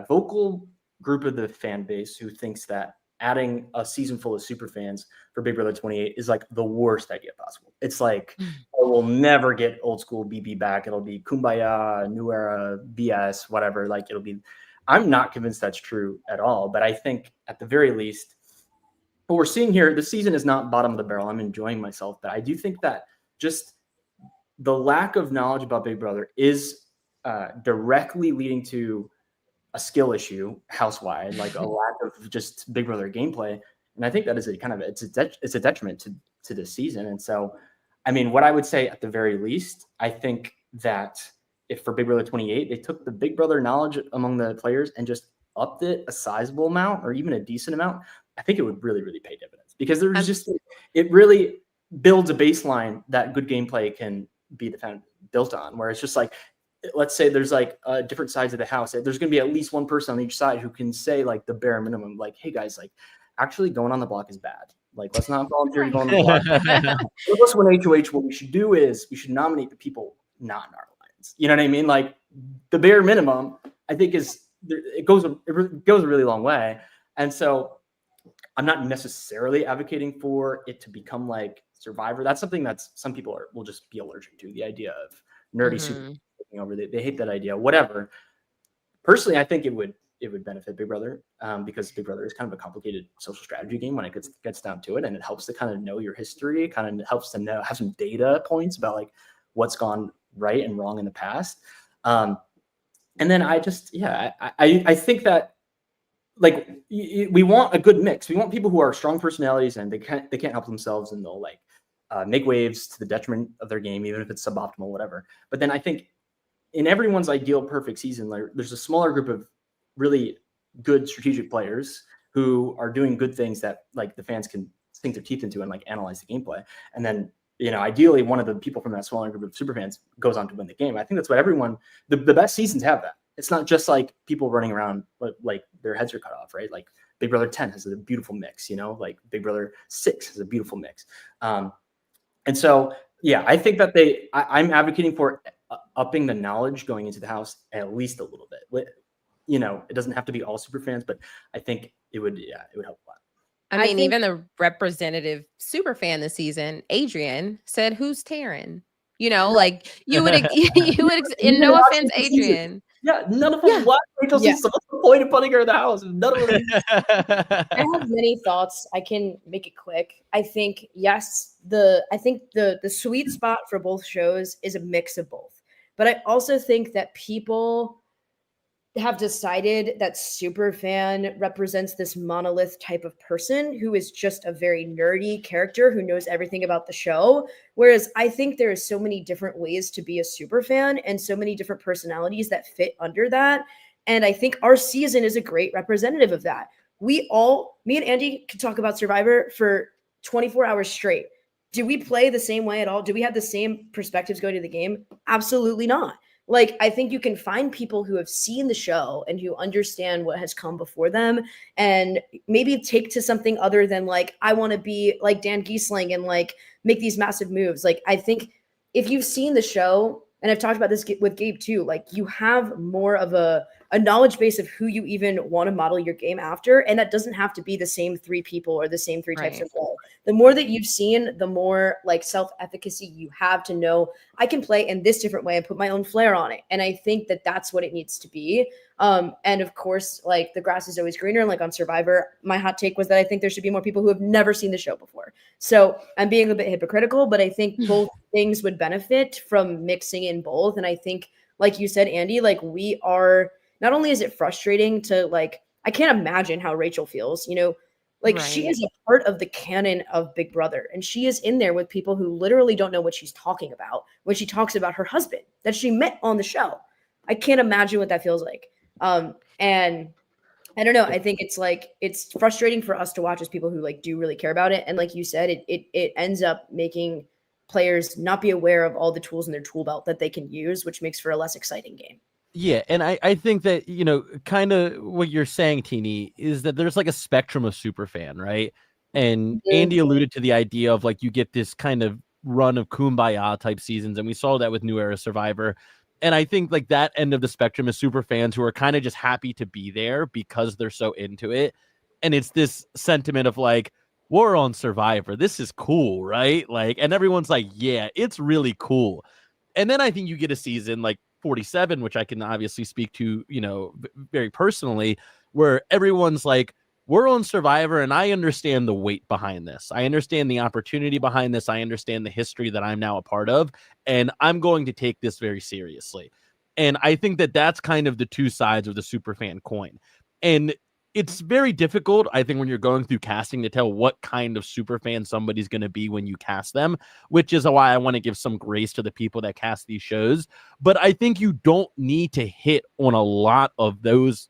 vocal group of the fan base who thinks that adding a season full of super fans for Big Brother 28 is like the worst idea possible. It's like, we'll never get old school BB back. It'll be Kumbaya, New Era, BS, whatever. Like it'll be. I'm not convinced that's true at all, but I think at the very least, what we're seeing here, the season is not bottom of the barrel. I'm enjoying myself, but I do think that just the lack of knowledge about Big Brother is directly leading to a skill issue house-wide, like a lack of just Big Brother gameplay. And I think that is it's a detriment to this season. And so, I mean, what I would say at the very least, I think that if for Big Brother 28, they took the Big Brother knowledge among the players and just upped it a sizable amount or even a decent amount, I think it would really, really pay dividends, because there's it really builds a baseline that good gameplay can be built on, where it's just like, let's say there's like different sides of the house. There's going to be at least one person on each side who can say like the bare minimum, like, hey guys, like actually going on the block is bad. Like, let's not volunteer to go on the block. Let's win HOH. What we should do is we should nominate the people not in our lines. You know what I mean? Like the bare minimum, I think it goes a really long way. And so I'm not necessarily advocating for it to become like Survivor. That's something that some people will just be allergic to, the idea of nerdy super taking over. They hate that idea, whatever. Personally, I think it would benefit Big Brother because Big Brother is kind of a complicated social strategy game when it gets down to it, and it helps to kind of know your history. It kind of helps to have some data points about like what's gone right and wrong in the past. And then I think that like we want a good mix. We want people who are strong personalities and they can't help themselves, and they'll like make waves to the detriment of their game, even if it's suboptimal, whatever. But then I think in everyone's ideal perfect season, like, there's a smaller group of really good strategic players who are doing good things that like the fans can sink their teeth into and like analyze the gameplay. And then, ideally one of the people from that smaller group of super fans goes on to win the game. I think that's what everyone, the best seasons have that. It's not just like people running around like their heads are cut off, right? Like Big Brother 10 has a beautiful mix, like Big Brother 6 has a beautiful mix. And so, yeah, I think that I'm advocating for upping the knowledge going into the house at least a little bit. It doesn't have to be all super fans, but I think it would help a lot. I mean, even the representative super fan this season, Adrian, said, "Who's Taryn?" Like you would, and no offense, Adrian. Yeah, none of them watch Rachel season. So what's the point of putting her in the house? None of them. I have many thoughts. I can make it quick. I think the sweet spot for both shows is a mix of both. But I also think that people have decided that superfan represents this monolith type of person who is just a very nerdy character who knows everything about the show. Whereas I think there are so many different ways to be a superfan and so many different personalities that fit under that. And I think our season is a great representative of that. Me and Andy could talk about Survivor for 24 hours straight. Do we play the same way at all? Do we have the same perspectives going to the game? Absolutely not. Like, I think you can find people who have seen the show and who understand what has come before them and maybe take to something other than like, I want to be like Dan Giesling and like make these massive moves. Like, I think if you've seen the show, and I've talked about this with Gabe too, like you have more of a knowledge base of who you even want to model your game after. And that doesn't have to be the same three people or the same three types of role. The more that you've seen, the more like self-efficacy you have to know I can play in this different way and put my own flair on it. And I think that that's what it needs to be. And of course, like the grass is always greener. Like on Survivor, my hot take was that I think there should be more people who have never seen the show before. So I'm being a bit hypocritical, but I think both things would benefit from mixing in both. And I think, like you said, Andy, like we are, not only is it frustrating to like, I can't imagine how Rachel feels, you know, like she is a part of the canon of Big Brother and she is in there with people who literally don't know what she's talking about when she talks about her husband that she met on the show. I can't imagine what that feels like. And I don't know. I think it's like, it's frustrating for us to watch as people who like do really care about it. And like you said, it ends up making players not be aware of all the tools in their tool belt that they can use, which makes for a less exciting game. Yeah, and I think that, you know, kind of what you're saying, Teeny, is that there's like a spectrum of superfan, right? And Andy alluded to the idea of like you get this kind of run of kumbaya type seasons, and we saw that with New Era Survivor. And I think like that end of the spectrum is super fans who are kind of just happy to be there because they're so into it. And it's this sentiment of like, we're on Survivor. This is cool, right? Like, and everyone's like, yeah, it's really cool. And then I think you get a season like 47, which I can obviously speak to, you know, very personally, where everyone's like, we're on Survivor and I understand the weight behind this. I understand the opportunity behind this. I understand the history that I'm now a part of, and I'm going to take this very seriously. And I think that that's kind of the two sides of the superfan coin. And it's very difficult, I think, when you're going through casting to tell what kind of superfan somebody's going to be when you cast them, which is why I want to give some grace to the people that cast these shows. But I think you don't need to hit on a lot of those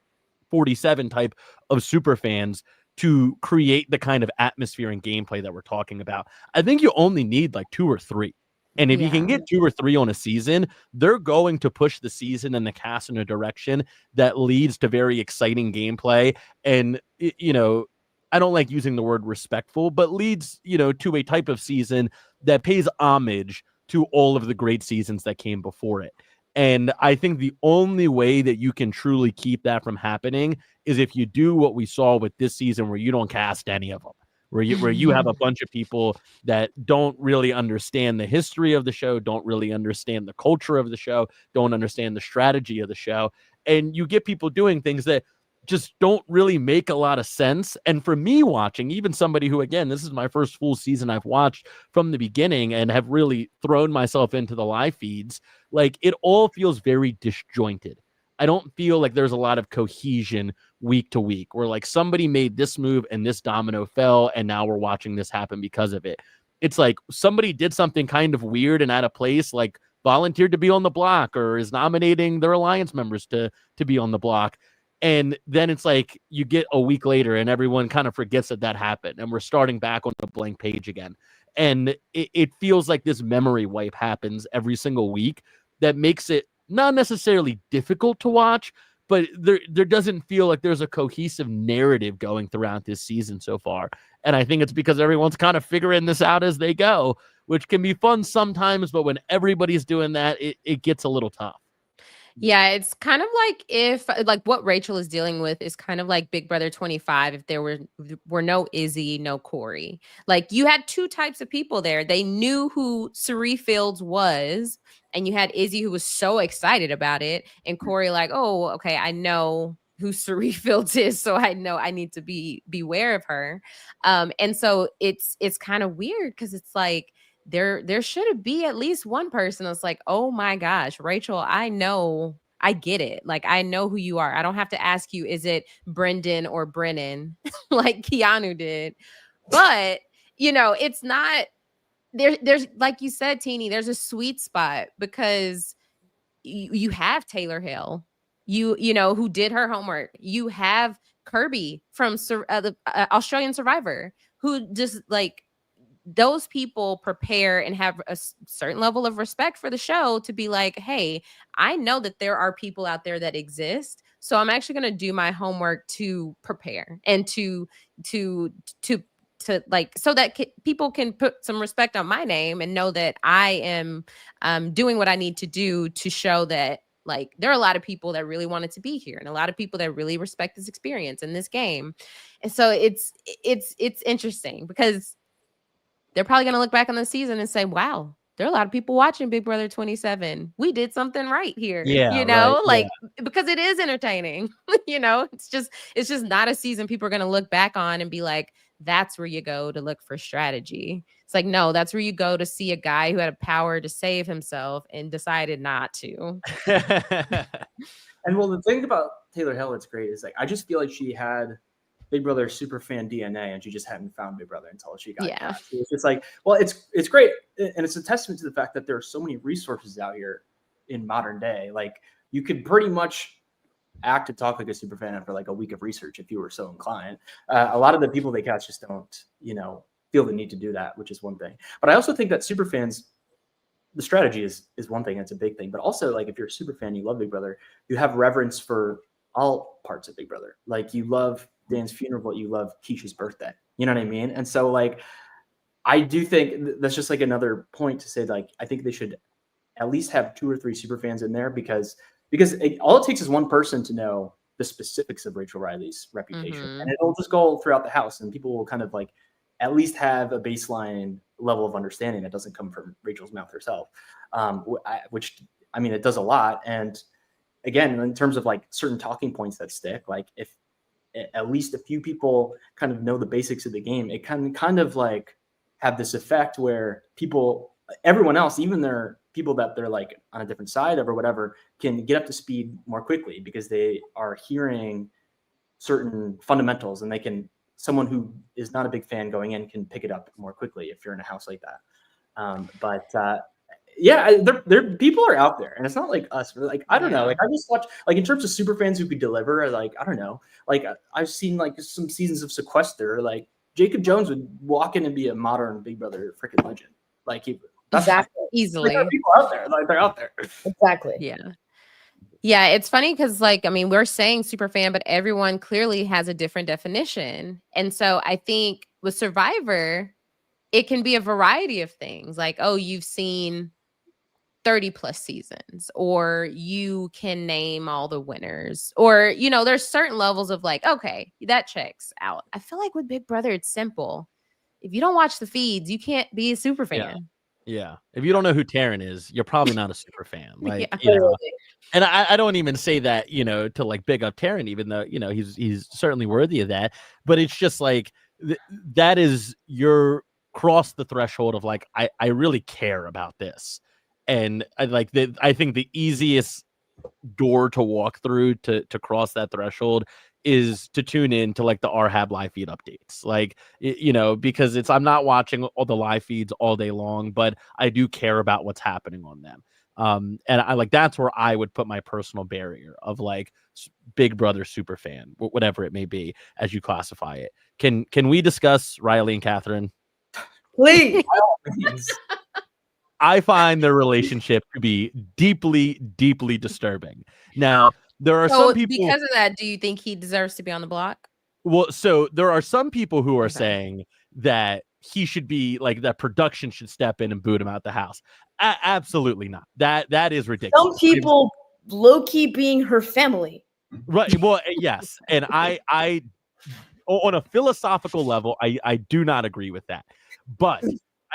47 type of superfans to create the kind of atmosphere and gameplay that we're talking about. I think you only need like 2 or 3. And if you can get 2 or 3 on a season, they're going to push the season and the cast in a direction that leads to very exciting gameplay. And, you know, I don't like using the word respectful, but leads, you know, to a type of season that pays homage to all of the great seasons that came before it. And I think the only way that you can truly keep that from happening is if you do what we saw with this season, where you don't cast any of them. Where you have a bunch of people that don't really understand the history of the show, don't really understand the culture of the show, don't understand the strategy of the show. And you get people doing things that just don't really make a lot of sense. And for me watching, even somebody who, again, this is my first full season I've watched from the beginning and have really thrown myself into the live feeds, like it all feels very disjointed. I don't feel like there's a lot of cohesion week to week where like somebody made this move and this domino fell and now we're watching this happen because of it. It's like somebody did something kind of weird and out of place, like volunteered to be on the block or is nominating their alliance members to be on the block. And then it's like you get a week later and everyone kind of forgets that happened and we're starting back on a blank page again. And it feels like this memory wipe happens every single week that makes it not necessarily difficult to watch, but there doesn't feel like there's a cohesive narrative going throughout this season so far. And I think it's because everyone's kind of figuring this out as they go, which can be fun sometimes, but when everybody's doing that, it gets a little tough. Yeah, it's kind of like if like what Rachel is dealing with is kind of like Big Brother 25 if there were no Izzy, no Corey. Like you had 2 types of people there. They knew who Cirie Fields was, and you had Izzy who was so excited about it, and Corey like, "Oh, okay, I know who Cirie Fields is, so I know I need to beware of her." And so it's kind of weird because it's like there should be at least one person that's like, oh my gosh, Rachel, I know I get it. Like, I know who you are. I don't have to ask you, is it Brendan or Brennan like Keanu did? But, you know, it's not there's like you said, Teeny, there's a sweet spot because you have Taylor Hill, you know, who did her homework. You have Kirby from the Australian Survivor, who just like, those people prepare and have a certain level of respect for the show to be like, hey, I know that there are people out there that exist, so I'm actually going to do my homework to prepare and to like, so that people can put some respect on my name and know that I am doing what I need to do to show that, like, there are a lot of people that really wanted to be here and a lot of people that really respect this experience in this game. And so it's interesting because they're probably going to look back on the season and say, wow, there are a lot of people watching Big Brother 27. We did something right here. Yeah, you know, right, like, because it is entertaining. You know, it's just not a season people are going to look back on and be like, that's where you go to look for strategy. It's like, no, that's where you go to see a guy who had a power to save himself and decided not to. And well, the thing about Taylor Hill that's great is, like, I just feel like she had Big Brother superfan DNA, and she just hadn't found Big Brother until she got cast. It's just like, well, it's great, and it's a testament to the fact that there are so many resources out here in modern day. Like, you could pretty much act and talk like a superfan after like a week of research if you were so inclined. A lot of the people they cast just don't, you know, feel the need to do that, which is one thing. But I also think that superfans, the strategy is one thing, it's a big thing. But also, like, if you're a superfan, you love Big Brother, you have reverence for all parts of Big Brother. Like, you love Dan's funeral, but you love Keisha's birthday. You know what I mean? And so, like, I do think that's just like another point to say, like, I think they should at least have 2 or 3 superfans in there because all it takes is one person to know the specifics of Rachel Riley's reputation, and it'll just go throughout the house, and people will kind of like at least have a baseline level of understanding that doesn't come from Rachel's mouth herself, which, I mean, it does a lot. And again, in terms of like certain talking points that stick, like if at least a few people kind of know the basics of the game, it can kind of like have this effect where everyone else, even their people that they're like on a different side of or whatever, can get up to speed more quickly because they are hearing certain fundamentals, and someone who is not a big fan going in can pick it up more quickly if you're in a house like that. Yeah, there people are out there, and it's not like us. Like, I don't know. Like, I just watch, like, in terms of super fans who could deliver. Like, I don't know. Like, I've seen like some seasons of Sequester. Like, Jacob Jones would walk in and be a modern Big Brother freaking legend. Like, exactly, easily. There are people out there. Like, they're out there. Exactly. Yeah, it's funny because, like, I mean, we're saying super fan, but everyone clearly has a different definition. And so I think with Survivor, it can be a variety of things. Like, oh, you've seen 30 plus seasons, or you can name all the winners, or, you know, there's certain levels of like, okay, that checks out. I feel like with Big Brother, it's simple. If you don't watch the feeds, you can't be a super fan. Yeah. If you don't know who Taryn is, you're probably not a super fan. Like, Yeah. you know, and I don't even say that, you know, to like big up Taryn, even though, you know, he's certainly worthy of that. But it's just like, that is your cross the threshold of like, I really care about this. And I think the easiest door to walk through to cross that threshold is to tune in to like the RHAP live feed updates, like, you know, because I'm not watching all the live feeds all day long, but I do care about what's happening on them. And I like, that's where I would put my personal barrier of like Big Brother super fan, whatever it may be, as you classify it. Can we discuss Riley and Catherine? Please. I find their relationship to be deeply, deeply disturbing. Now, there are some people, because of that, do you think he deserves to be on the block? Well, so there are some people who are saying that he should be like, that production should step in and boot him out the house. Absolutely not. That is ridiculous. Some people low-key being her family. Right. Well, yes. And I on a philosophical level, I do not agree with that. But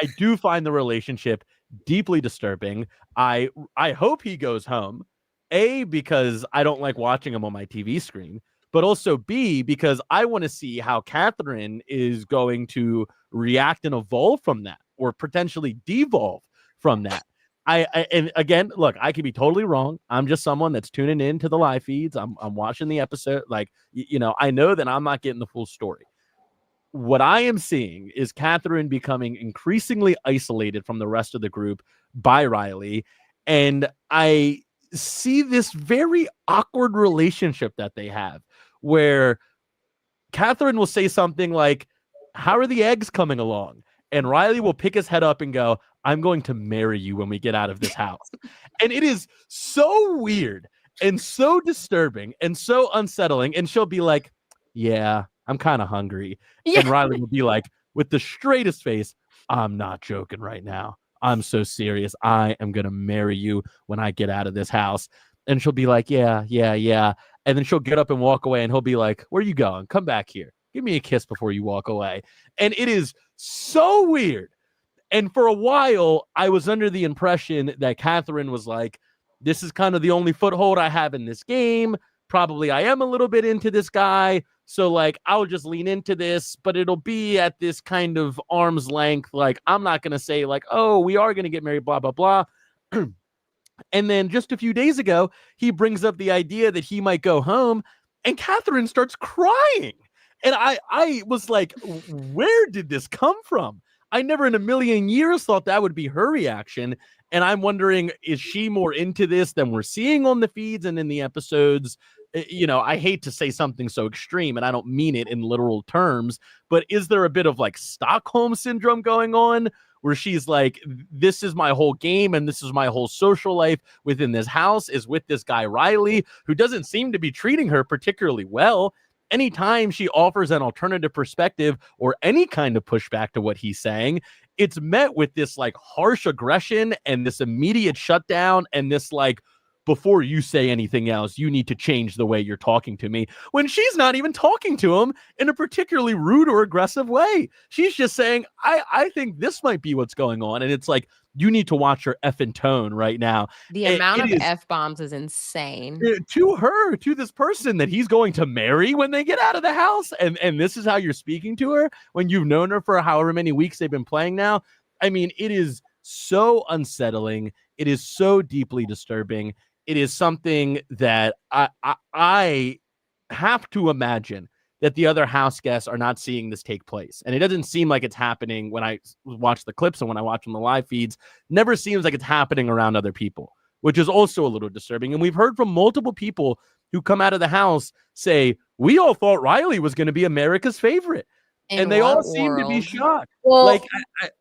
I do find the relationship deeply disturbing. I hope he goes home. A, because I don't like watching him on my TV screen, but also B, because I want to see how Catherine is going to react and evolve from that, or potentially devolve from that. And again, look, I could be totally wrong. I'm just someone that's tuning in to the live feeds. I'm watching the episode. Like, I know that I'm not getting the full story. What I am seeing is Catherine becoming increasingly isolated from the rest of the group by Riley. And I see this very awkward relationship that they have where Catherine will say something like, "How are the eggs coming along?" And Riley will pick his head up and go, "I'm going to marry you when we get out of this house." And it is so weird and so disturbing and so unsettling. And she'll be like, "Yeah, I'm kind of hungry." Yeah. And Riley will be like, with the straightest face, "I'm not joking right now. I'm so serious. I am going to marry you when I get out of this house." And she'll be like, "Yeah, yeah, yeah." And then she'll get up and walk away, and he'll be like, "Where are you going? Come back here. Give me a kiss before you walk away." And it is so weird. And for a while, I was under the impression that Catherine was like, this is kind of the only foothold I have in this game. Probably I am a little bit into this guy. So, like, I'll just lean into this, but it'll be at this kind of arm's length. Like, I'm not going to say, like, oh, we are going to get married, blah, blah, blah. And then just a few days ago, he brings up the idea that he might go home, and Catherine starts crying. And I was like, where did this come from? I never in a million years thought that would be her reaction. And I'm wondering, is she more into this than we're seeing on the feeds and in the episodes? I hate to say something so extreme, and I don't mean it in literal terms, but is there a bit of like Stockholm syndrome going on where she's like, this is my whole game and this is my whole social life within this house is with this guy, Riley, who doesn't seem to be treating her particularly well. Anytime she offers an alternative perspective or any kind of pushback to what he's saying, it's met with this like harsh aggression and this immediate shutdown and this like, before you say anything else, you need to change the way you're talking to me, when she's not even talking to him in a particularly rude or aggressive way. She's just saying, I think this might be what's going on. And it's like, you need to watch your effing tone right now. The amount of F-bombs is insane. To her, to this person that he's going to marry when they get out of the house. And this is how you're speaking to her when you've known her for however many weeks they've been playing now. I mean, it is so unsettling. It is so deeply disturbing. It is something that I have to imagine that the other house guests are not seeing this take place. And it doesn't seem like it's happening when I watch the clips and when I watch on the live feeds. Never seems like it's happening around other people, which is also a little disturbing. And we've heard from multiple people who come out of the house say, we all thought Riley was going to be America's favorite. And they all seem to be shocked. Well, like,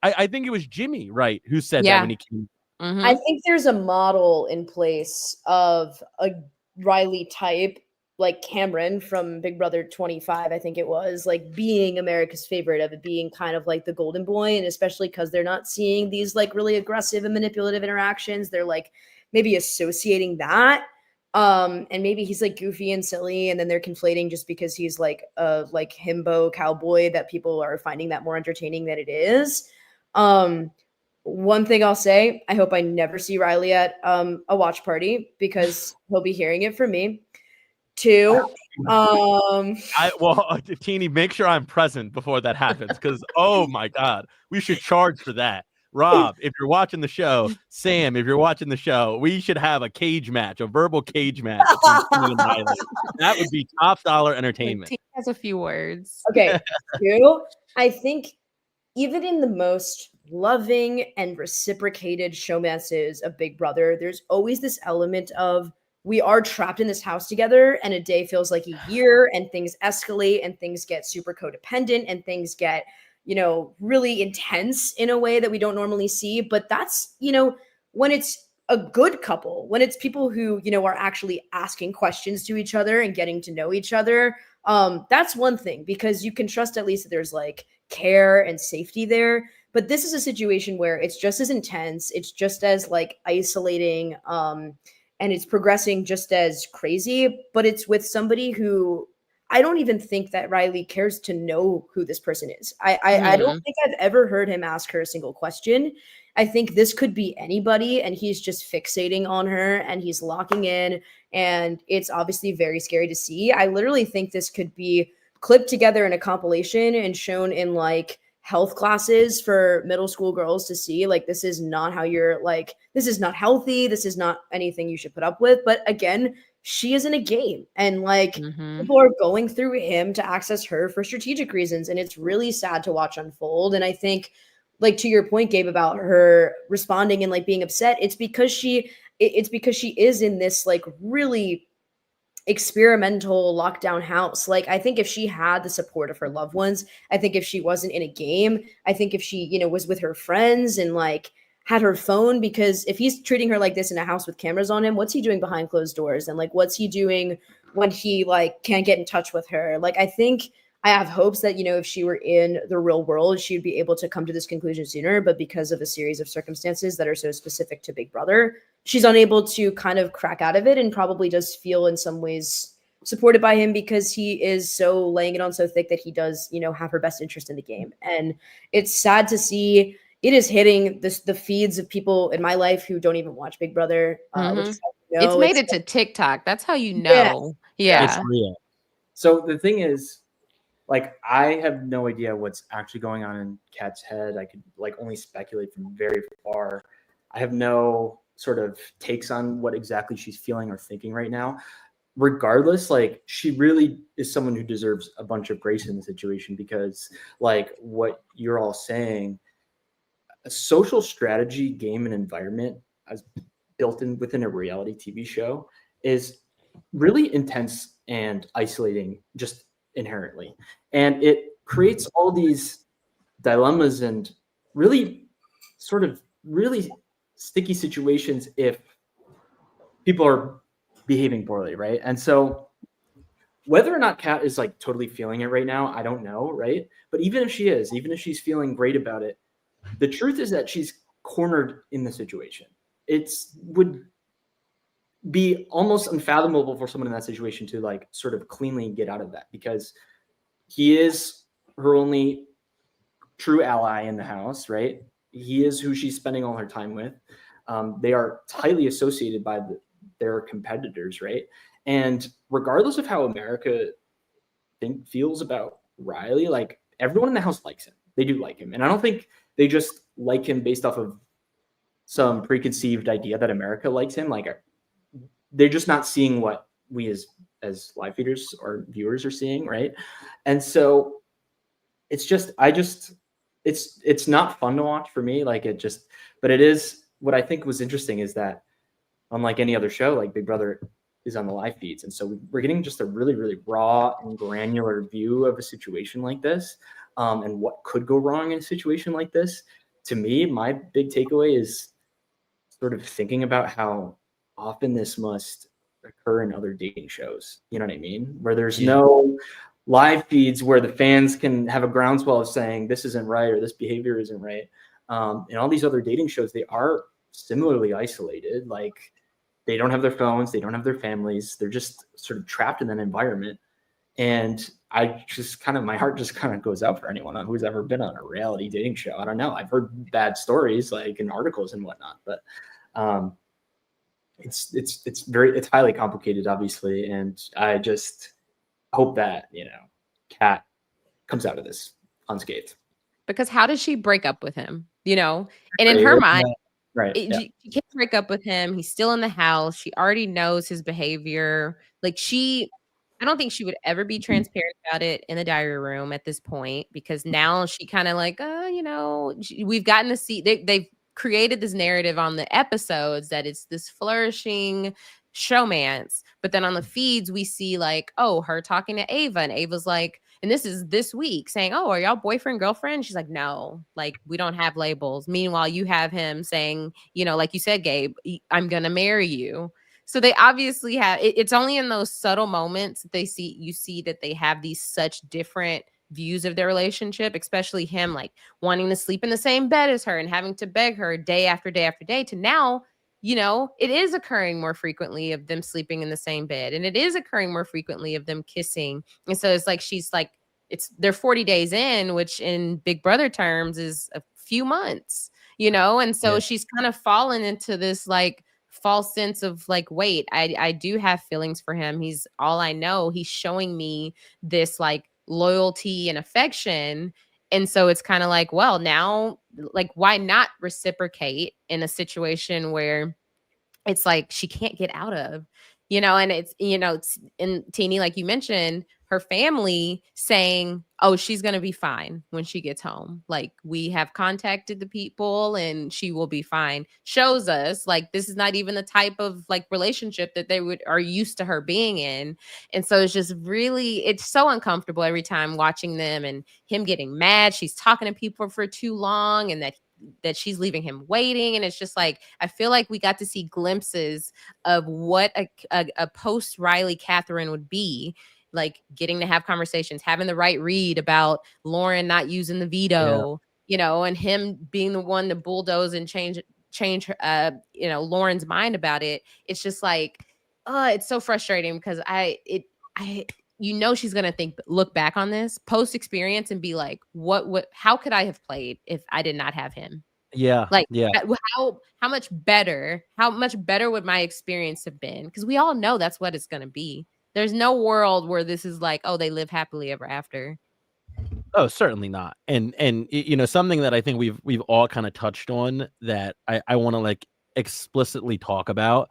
I think it was Jimmy, right, who said that when he came. Mm-hmm. I think there's a model in place of a Riley type, like Cameron from Big Brother 25, I think it was, like being America's favorite, of it being kind of like the golden boy. And especially because they're not seeing these like really aggressive and manipulative interactions, they're like maybe associating that. And maybe he's like goofy and silly, and then they're conflating just because he's like a like himbo cowboy that people are finding that more entertaining than it is. One thing I'll say, I hope I never see Riley at a watch party because he'll be hearing it from me. Two, Teeny, make sure I'm present before that happens, because oh my God, we should charge for that. Rob, if you're watching the show, Sam, if you're watching the show, we should have a cage match, a verbal cage match between Teeny and Riley. That would be top dollar entertainment. Teeny has a few words. Okay, two, I think even in the most loving and reciprocated showmances of Big Brother, there's always this element of we are trapped in this house together and a day feels like a year and things escalate and things get super codependent and things get, really intense in a way that we don't normally see. But that's, when it's a good couple, when it's people who, are actually asking questions to each other and getting to know each other. That's one thing, because you can trust at least that there's like care and safety there. But this is a situation where it's just as intense. It's just as like isolating, and it's progressing just as crazy, but it's with somebody who I don't even think that Riley cares to know who this person is. I don't think I've ever heard him ask her a single question. I think this could be anybody, and he's just fixating on her and he's locking in, and it's obviously very scary to see. I literally think this could be clipped together in a compilation and shown in like health classes for middle school girls to see. Like, this is not how you're like, this is not healthy. This is not anything you should put up with. But again, she is in a game, and like people are going through him to access her for strategic reasons. And it's really sad to watch unfold. And I think, like, to your point, Gabe, about her responding and like being upset, it's because she is in this like really experimental lockdown house. Like, I think if she had the support of her loved ones, I think if she wasn't in a game, I think if she, you know, was with her friends and like had her phone, because if he's treating her like this in a house with cameras on him, what's he doing behind closed doors? And like, what's he doing when he like can't get in touch with her? Like, I think I have hopes that, you know, if she were in the real world, she'd be able to come to this conclusion sooner. But because of a series of circumstances that are so specific to Big Brother, she's unable to kind of crack out of it, and probably does feel in some ways supported by him because he is so laying it on so thick that he does, you know, have her best interest in the game. And it's sad to see it is hitting the feeds of people in my life who don't even watch Big Brother. Which is, you know, it's made it to TikTok. That's how you know. Yeah. It's real. So the thing is, like, I have no idea what's actually going on in Kat's head. I could like only speculate from very far. I have no sort of takes on what exactly she's feeling or thinking right now. Regardless, like, she really is someone who deserves a bunch of grace in the situation, because like what you're all saying, a social strategy game and environment as built in within a reality TV show is really intense and isolating just inherently. And it creates all these dilemmas and really sort of really sticky situations if people are behaving poorly, right? And so whether or not Kat is like totally feeling it right now, I don't know, right? But even if she is, even if she's feeling great about it, the truth is that she's cornered in the situation. It's would be almost unfathomable for someone in that situation to like sort of cleanly get out of that, because he is her only true ally in the house, right? He is who she's spending all her time with. They are tightly associated by their competitors, right? And regardless of how America feels about Riley, like, everyone in the house likes him. They do like him. And I don't think they just like him based off of some preconceived idea that America likes him. Like, they're just not seeing what we as live feeders or viewers are seeing, right? And so it's just, it's not fun to watch for me. Like, but it is, what I think was interesting is that unlike any other show, like Big Brother is on the live feeds. And so we're getting just a really, really raw and granular view of a situation like this, and what could go wrong in a situation like this. To me, my big takeaway is sort of thinking about how often this must occur in other dating shows. You know what I mean? Where there's no live feeds where the fans can have a groundswell of saying this isn't right or this behavior isn't right. In all these other dating shows, they are similarly isolated. Like, they don't have their phones, they don't have their families, they're just sort of trapped in that environment. And I just kind of, my heart just kind of goes out for anyone who's ever been on a reality dating show. I don't know. I've heard bad stories like in articles and whatnot, but it's highly complicated, obviously. And I just hope that, you know, Kat comes out of this unscathed. Because how does she break up with him? You know, and in her mind, right, she can't break up with him. He's still in the house. She already knows his behavior. Like, I don't think she would ever be transparent about it in the diary room at this point, because now she kind of like, you know, we've gotten to see, they've created this narrative on the episodes that it's this flourishing showmance. But then on the feeds, we see like, oh, her talking to Ava, and Ava's like, and this is this week, saying, oh, are y'all boyfriend, girlfriend? She's like, no, like, we don't have labels. Meanwhile, you have him saying, you know, like you said, Gabe, I'm going to marry you. So they obviously have, it's only in those subtle moments that you see that they have these such different views of their relationship, especially him like wanting to sleep in the same bed as her and having to beg her day after day after day, to now, you know, it is occurring more frequently of them sleeping in the same bed, and it is occurring more frequently of them kissing. And so it's like, she's like, they're 40 days in, which in Big Brother terms is a few months, you know? And so she's kind of fallen into this like false sense of like, wait, I do have feelings for him. He's all I know. He's showing me this like loyalty and affection. And so it's kind of like, well, now, like, why not reciprocate in a situation where it's like she can't get out of, and it's, it's in Teeny, like you mentioned, her family saying, oh, she's going to be fine when she gets home. Like, we have contacted the people and she will be fine. Shows us like this is not even the type of like relationship that they are used to her being in. And so it's just really, it's so uncomfortable every time watching them and him getting mad. She's talking to people for too long and that she's leaving him waiting. And it's just like, I feel like we got to see glimpses of what a post Riley Catherine would be, like getting to have conversations, having the right read about Lauren not using the veto, and him being the one to bulldoze and change Lauren's mind about it. It's just like, it's so frustrating because she's going to look back on this post experience and be like, how could I have played if I did not have him? Yeah. Like, yeah. How much better would my experience have been? Because we all know that's what it's going to be. There's no world where this is like, oh, they live happily ever after. Oh, certainly not. And something that I think we've all kind of touched on that I want to like explicitly talk about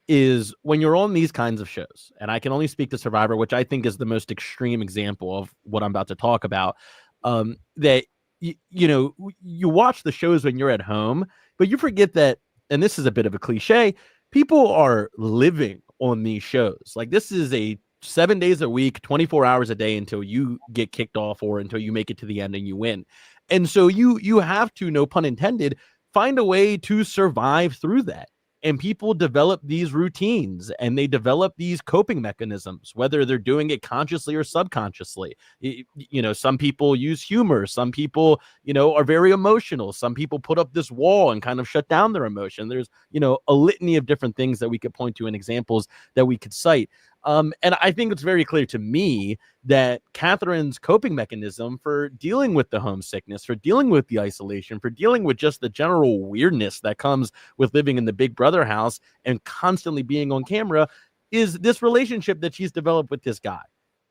is when you're on these kinds of shows, and I can only speak to Survivor, which I think is the most extreme example of what I'm about to talk about, that you watch the shows when you're at home, but you forget that, and this is a bit of a cliche, people are living on these shows. Like, this is a 7 days a week, 24 hours a day until you get kicked off or until you make it to the end and you win. And so you have to, no pun intended, find a way to survive through that. And people develop these routines and they develop these coping mechanisms, whether they're doing it consciously or subconsciously. Some people use humor. Some people, are very emotional. Some people put up this wall and kind of shut down their emotion. There's, a litany of different things that we could point to and examples that we could cite. And I think it's very clear to me that Catherine's coping mechanism for dealing with the homesickness, for dealing with the isolation, for dealing with just the general weirdness that comes with living in the Big Brother house and constantly being on camera is this relationship that she's developed with this guy.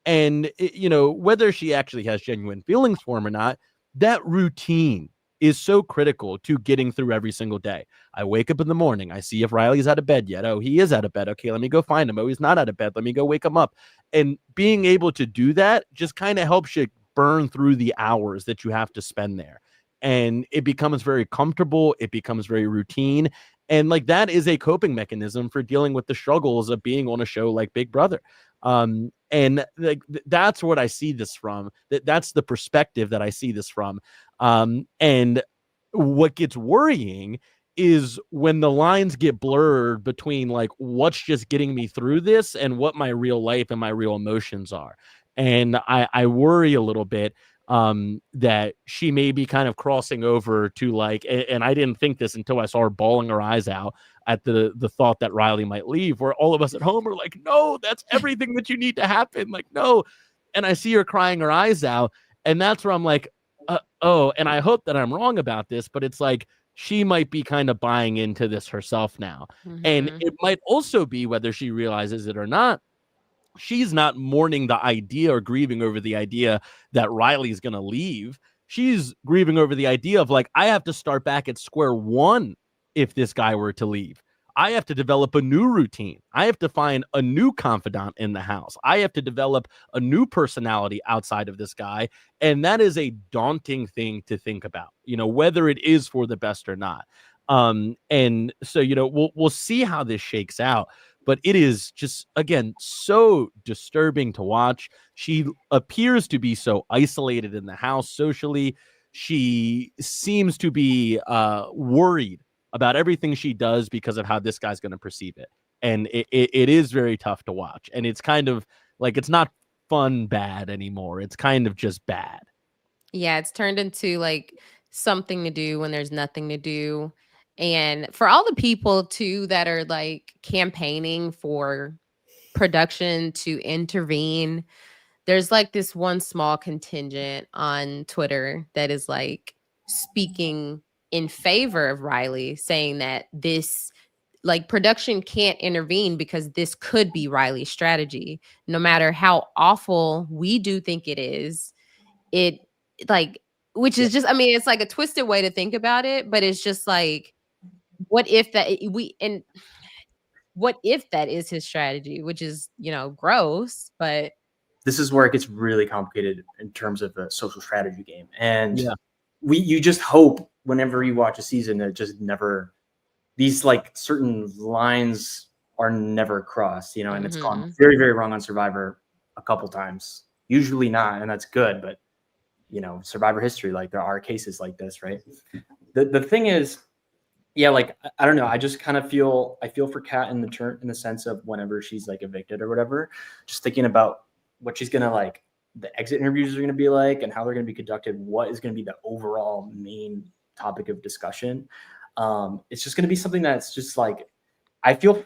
And, whether she actually has genuine feelings for him or not, that routine is so critical to getting through every single day. I wake up in the morning. I see if Riley's out of bed yet. Oh, he is out of bed. Okay, let me go find him. Oh, he's not out of bed. Let me go wake him up. And being able to do that just kind of helps you burn through the hours that you have to spend there. And it becomes very comfortable. It becomes very routine. And like that is a coping mechanism for dealing with the struggles of being on a show like Big Brother. And like that's what I see this from. That's the perspective that I see this from. And what gets worrying is when the lines get blurred between like what's just getting me through this and what my real life and my real emotions are. And I worry a little bit that she may be kind of crossing over to like, and I didn't think this until I saw her bawling her eyes out at the thought that Riley might leave, where all of us at home are like, no, that's everything that you need to happen. Like, no. And I see her crying her eyes out. And that's where I'm like, and I hope that I'm wrong about this, but it's like, she might be kind of buying into this herself now. Mm-hmm. And it might also be, whether she realizes it or not, she's not mourning the idea or grieving over the idea that Riley's going to leave. She's grieving over the idea of like, I have to start back at square one if this guy were to leave. I have to develop a new routine. I have to find a new confidant in the house. I have to develop a new personality outside of this guy. And that is a daunting thing to think about, whether it is for the best or not. And so, we'll see how this shakes out. But it is just, again, so disturbing to watch. She appears to be so isolated in the house socially. She seems to be worried about everything she does because of how this guy's going to perceive it. And it is very tough to watch. And it's kind of like, it's not fun bad anymore. It's kind of just bad. Yeah, it's turned into like something to do when there's nothing to do. And for all the people too that are like campaigning for production to intervene, there's like this one small contingent on Twitter that is like speaking in favor of Riley, saying that this like production can't intervene because this could be Riley's strategy. No matter how awful we do think it is, it like which is just, I mean, it's like a twisted way to think about it, but it's just like, what if that is his strategy, which is, gross, but this is where it gets really complicated in terms of a social strategy game. And Yeah. you just hope whenever you watch a season that just never, these like certain lines are never crossed, and it's gone very, very wrong on Survivor a couple times, usually not. And that's good. But, Survivor history, like there are cases like this, right? The thing is, yeah, like, I don't know. I just kind of feel for Kat in the sense of whenever she's like evicted or whatever, just thinking about what she's going to like, the exit interviews are going to be like, and how they're going to be conducted. What is going to be the overall main topic of discussion? It's just going to be something that's just like, I feel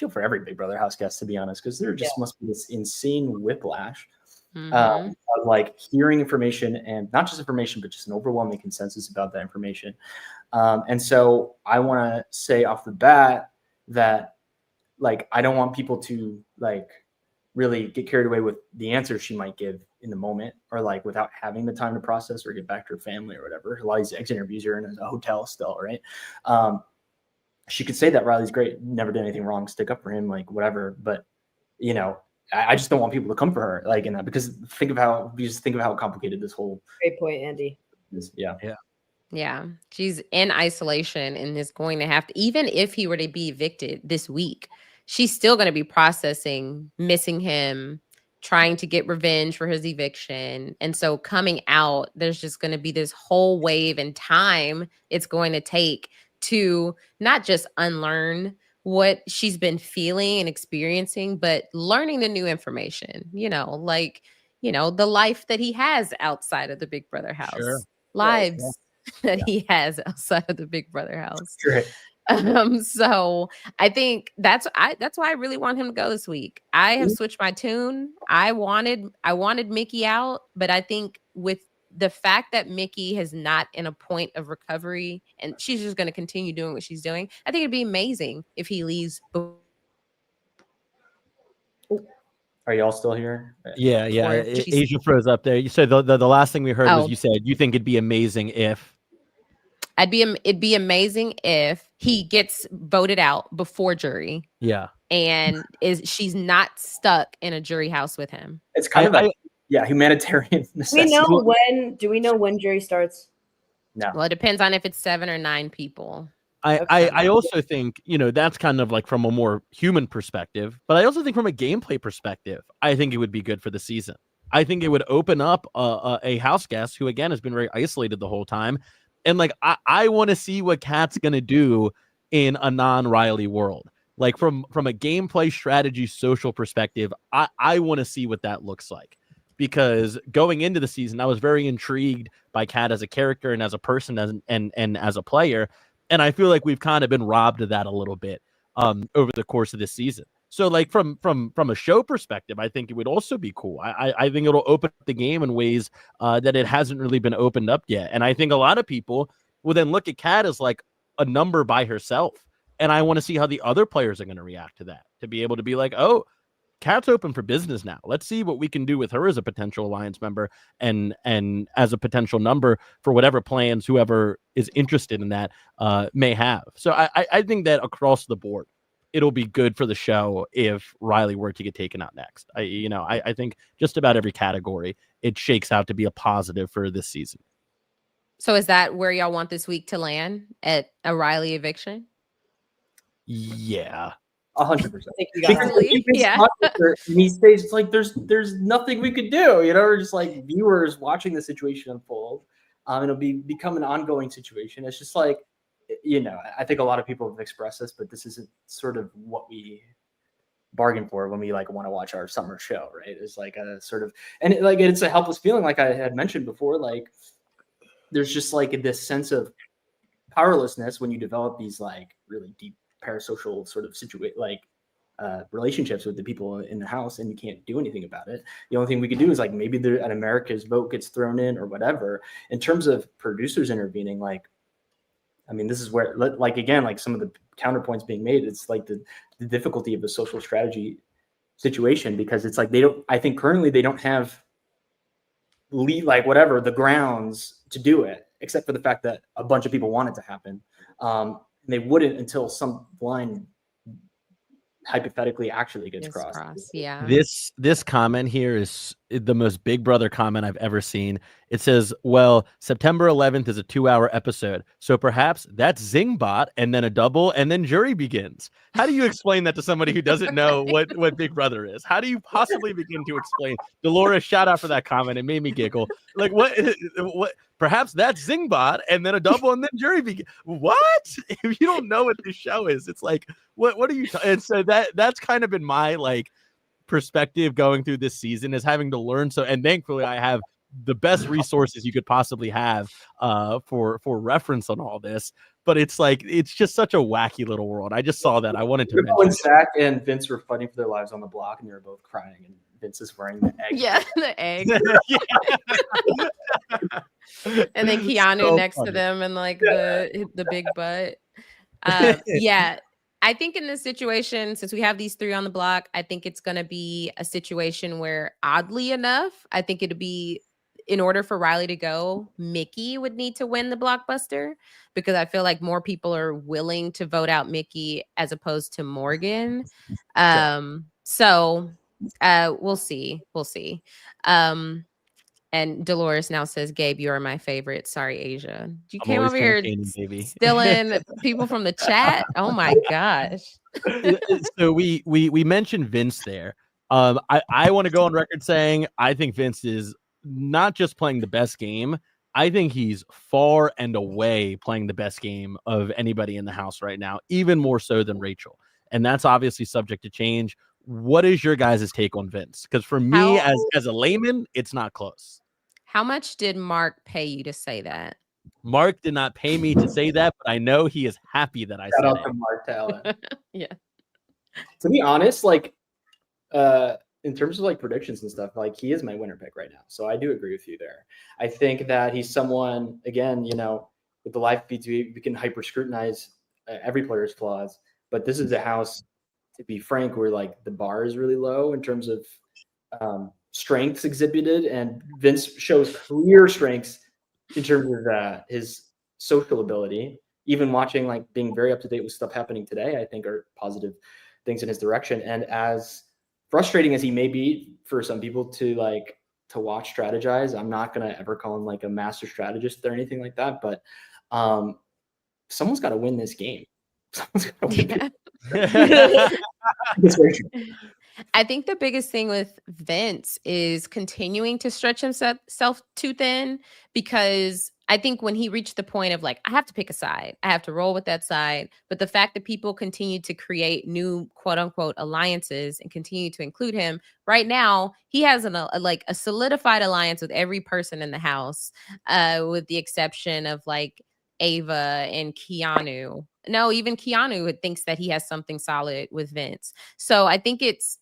for every Big Brother house guest, to be honest, because there just must be this insane whiplash of like hearing information, and not just information, but just an overwhelming consensus about that information. And so I want to say off the bat that, like, I don't want people to like really get carried away with the answers she might give in the moment, or like without having the time to process or get back to her family or whatever. A lot of these exit interviews are in a hotel still, right? She could say that Riley's great, never did anything wrong, stick up for him, like whatever. But I just don't want people to come for her, like, in that, because think of how complicated this whole. Great point, Andy. Is. Yeah. Yeah, she's in isolation and is going to have to, even if he were to be evicted this week, she's still going to be processing missing him, trying to get revenge for his eviction. And so coming out, there's just going to be this whole wave in time it's going to take to not just unlearn what she's been feeling and experiencing, but learning the new information, the life that he has outside of the Big Brother house. Sure. Lives. Yeah. That he has outside of the Big Brother house. Sure. So I think that's why I really want him to go this week. I have switched my tune. I wanted Mickey out, but I think with the fact that Mickey is not in a point of recovery and she's just going to continue doing what she's doing, I think it'd be amazing if he leaves. Are y'all still here? Yeah. Aysha froze up there. You said the last thing we heard was you said you think it'd be amazing if. It'd be amazing if he gets voted out before jury. Yeah. And she's not stuck in a jury house with him. It's kind of humanitarian necessity. Do we know when jury starts? No. Well, it depends on if it's 7 or 9 people. I also think, that's kind of like from a more human perspective, but I also think from a gameplay perspective, I think it would be good for the season. I think it would open up a house guest who, again, has been very isolated the whole time. And like, I want to see what Kat's going to do in a non-Riley world. Like from a gameplay strategy, social perspective, I want to see what that looks like. Because going into the season, I was very intrigued by Kat as a character and as a person and as a player. And I feel like we've kind of been robbed of that a little bit over the course of this season. So like from a show perspective, I think it would also be cool. I think it'll open up the game in ways that it hasn't really been opened up yet. And I think a lot of people will then look at Kat as like a number by herself. And I want to see how the other players are going to react to that, to be able to be like, oh, Kat's open for business now. Let's see what we can do with her as a potential alliance member and as a potential number for whatever plans whoever is interested in that may have. So I think that across the board, it'll be good for the show if Riley were to get taken out next. I think just about every category, it shakes out to be a positive for this season. So is that where y'all want this week to land, at a Riley eviction? Yeah. 100%. Yeah. He stays, it's like there's nothing we could do. We're just like viewers watching the situation unfold. It'll become an ongoing situation. It's just like, I think a lot of people have expressed this, but this isn't sort of what we bargain for when we like want to watch our summer show, right? It's like a sort of, and it's a helpless feeling, like I had mentioned before. Like there's just like this sense of powerlessness when you develop these like really deep parasocial sort of relationships with the people in the house, and you can't do anything about it. The only thing we could do is like maybe an America's vote gets thrown in or whatever. In terms of producers intervening, like, I mean, this is where, like, again, like some of the counterpoints being made, it's like the difficulty of the social strategy situation, because it's like I think currently they don't have the grounds to do it, except for the fact that a bunch of people want it to happen. They wouldn't until some line hypothetically actually gets crossed. Yeah. This comment here is the most Big Brother comment I've ever seen. It says, well, September 11th is a 2-hour episode, so perhaps that's Zingbot and then a double and then jury begins. How do you explain that to somebody who doesn't know what Big Brother is? How do you possibly begin to explain? Dolores, shout out for that comment. It made me giggle. Like what perhaps that's Zingbot and then a double and then jury begins. What? If you don't know what this show is, it's like what are you and so that's kind of been my like perspective going through this season, is having to learn. So, and thankfully I have the best resources you could possibly have for reference on all this. But it's like, it's just such a wacky little world. I just saw that. I wanted to mention when Zach and Vince were fighting for their lives on the block and they were both crying and Vince is wearing the egg. Yeah, the egg. And then Keanu so next funny. to them and like the big butt. Yeah. I think in this situation, since we have these 3 on the block, I think it's going to be a situation where, oddly enough, I think it'd be, in order for Riley to go, Mickey would need to win the blockbuster, because I feel like more people are willing to vote out Mickey as opposed to Morgan. So we'll see. We'll see. And Dolores now says, Gabe, you are my favorite. Sorry, Asia. You came over here stealing people from the chat. Oh my gosh. So we mentioned Vince there. I want to go on record saying I think Vince is not just playing the best game. I think he's far and away playing the best game of anybody in the house right now, even more so than Rachel. And that's obviously subject to change. What is your guys' take on Vince? Because for me, as a layman, it's not close. How much did Mark pay you to say that? Mark did not pay me to say that, but I know he is happy that I said it. Mark Talon. Yeah. To be honest, like in terms of like predictions and stuff, like he is my winner pick right now. So I do agree with you there. I think that he's someone, again, you know, with the live feeds, we can hyper scrutinize every player's flaws, but this is a house, to be frank, where like the bar is really low in terms of strengths exhibited, and Vince shows clear strengths in terms of his social ability. Even watching, like being very up to date with stuff happening today, I think are positive things in his direction. And as frustrating as he may be for some people to watch strategize, I'm not gonna ever call him like a master strategist or anything like that. But someone's got to win this game. Someone's got to win. I think the biggest thing with Vince is continuing to stretch himself too thin, because I think when he reached the point of like, I have to pick a side, I have to roll with that side. But the fact that people continue to create new quote unquote alliances and continue to include him right now, he has a solidified alliance with every person in the house, with the exception of like Ava and Keanu. No, even Keanu thinks that he has something solid with Vince. So I think it's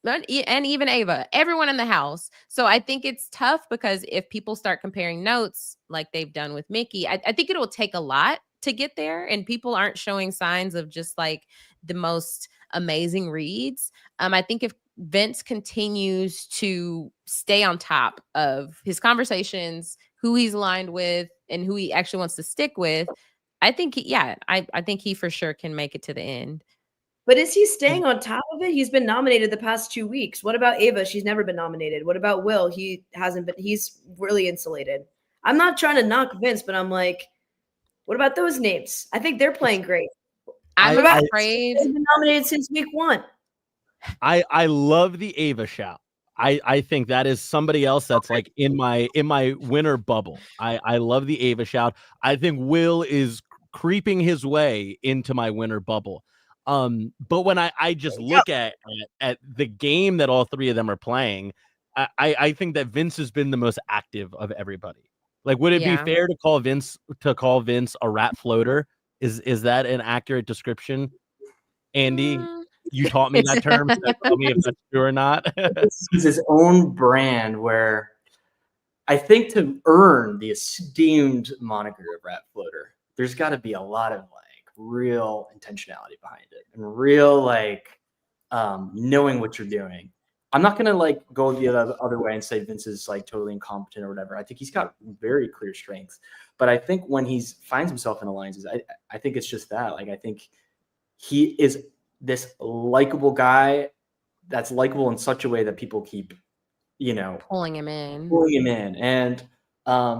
and even Ava, everyone in the house. So I think it's tough, because if people start comparing notes like they've done with Mickey, I think it'll take a lot to get there, and people aren't showing signs of just like the most amazing reads. I think if Vince continues to stay on top of his conversations, who he's aligned with and who he actually wants to stick with, I think I think he for sure can make it to the end. But is he staying on top of it? He's been nominated the past 2 weeks. What about Ava? She's never been nominated. What about Will? He hasn't been. He's really insulated. I'm not trying to knock Vince, but I'm like, what about those names? I think they're playing great. I'm afraid they've been nominated since week 1. I love the Ava shout. I think that is somebody else that's like in my winner bubble. I love the Ava shout. I think Will is creeping his way into my winner bubble. But when I just look at the game that all 3 of them are playing, I think that Vince has been the most active of everybody. Like, would it be fair to call Vince a rat floater? Is that an accurate description? Andy, you taught me that term. So tell me if that's true or not. He's his own brand, where I think to earn the esteemed moniker of rat floater, there's got to be a lot of real intentionality behind it, and real knowing what you're doing. I'm not gonna like go the other way and say Vince is like totally incompetent or whatever. I think he's got very clear strengths, but I think when he finds himself in alliances, I think it's just that. Like I think he is this likable guy that's likable in such a way that people keep, pulling him in. And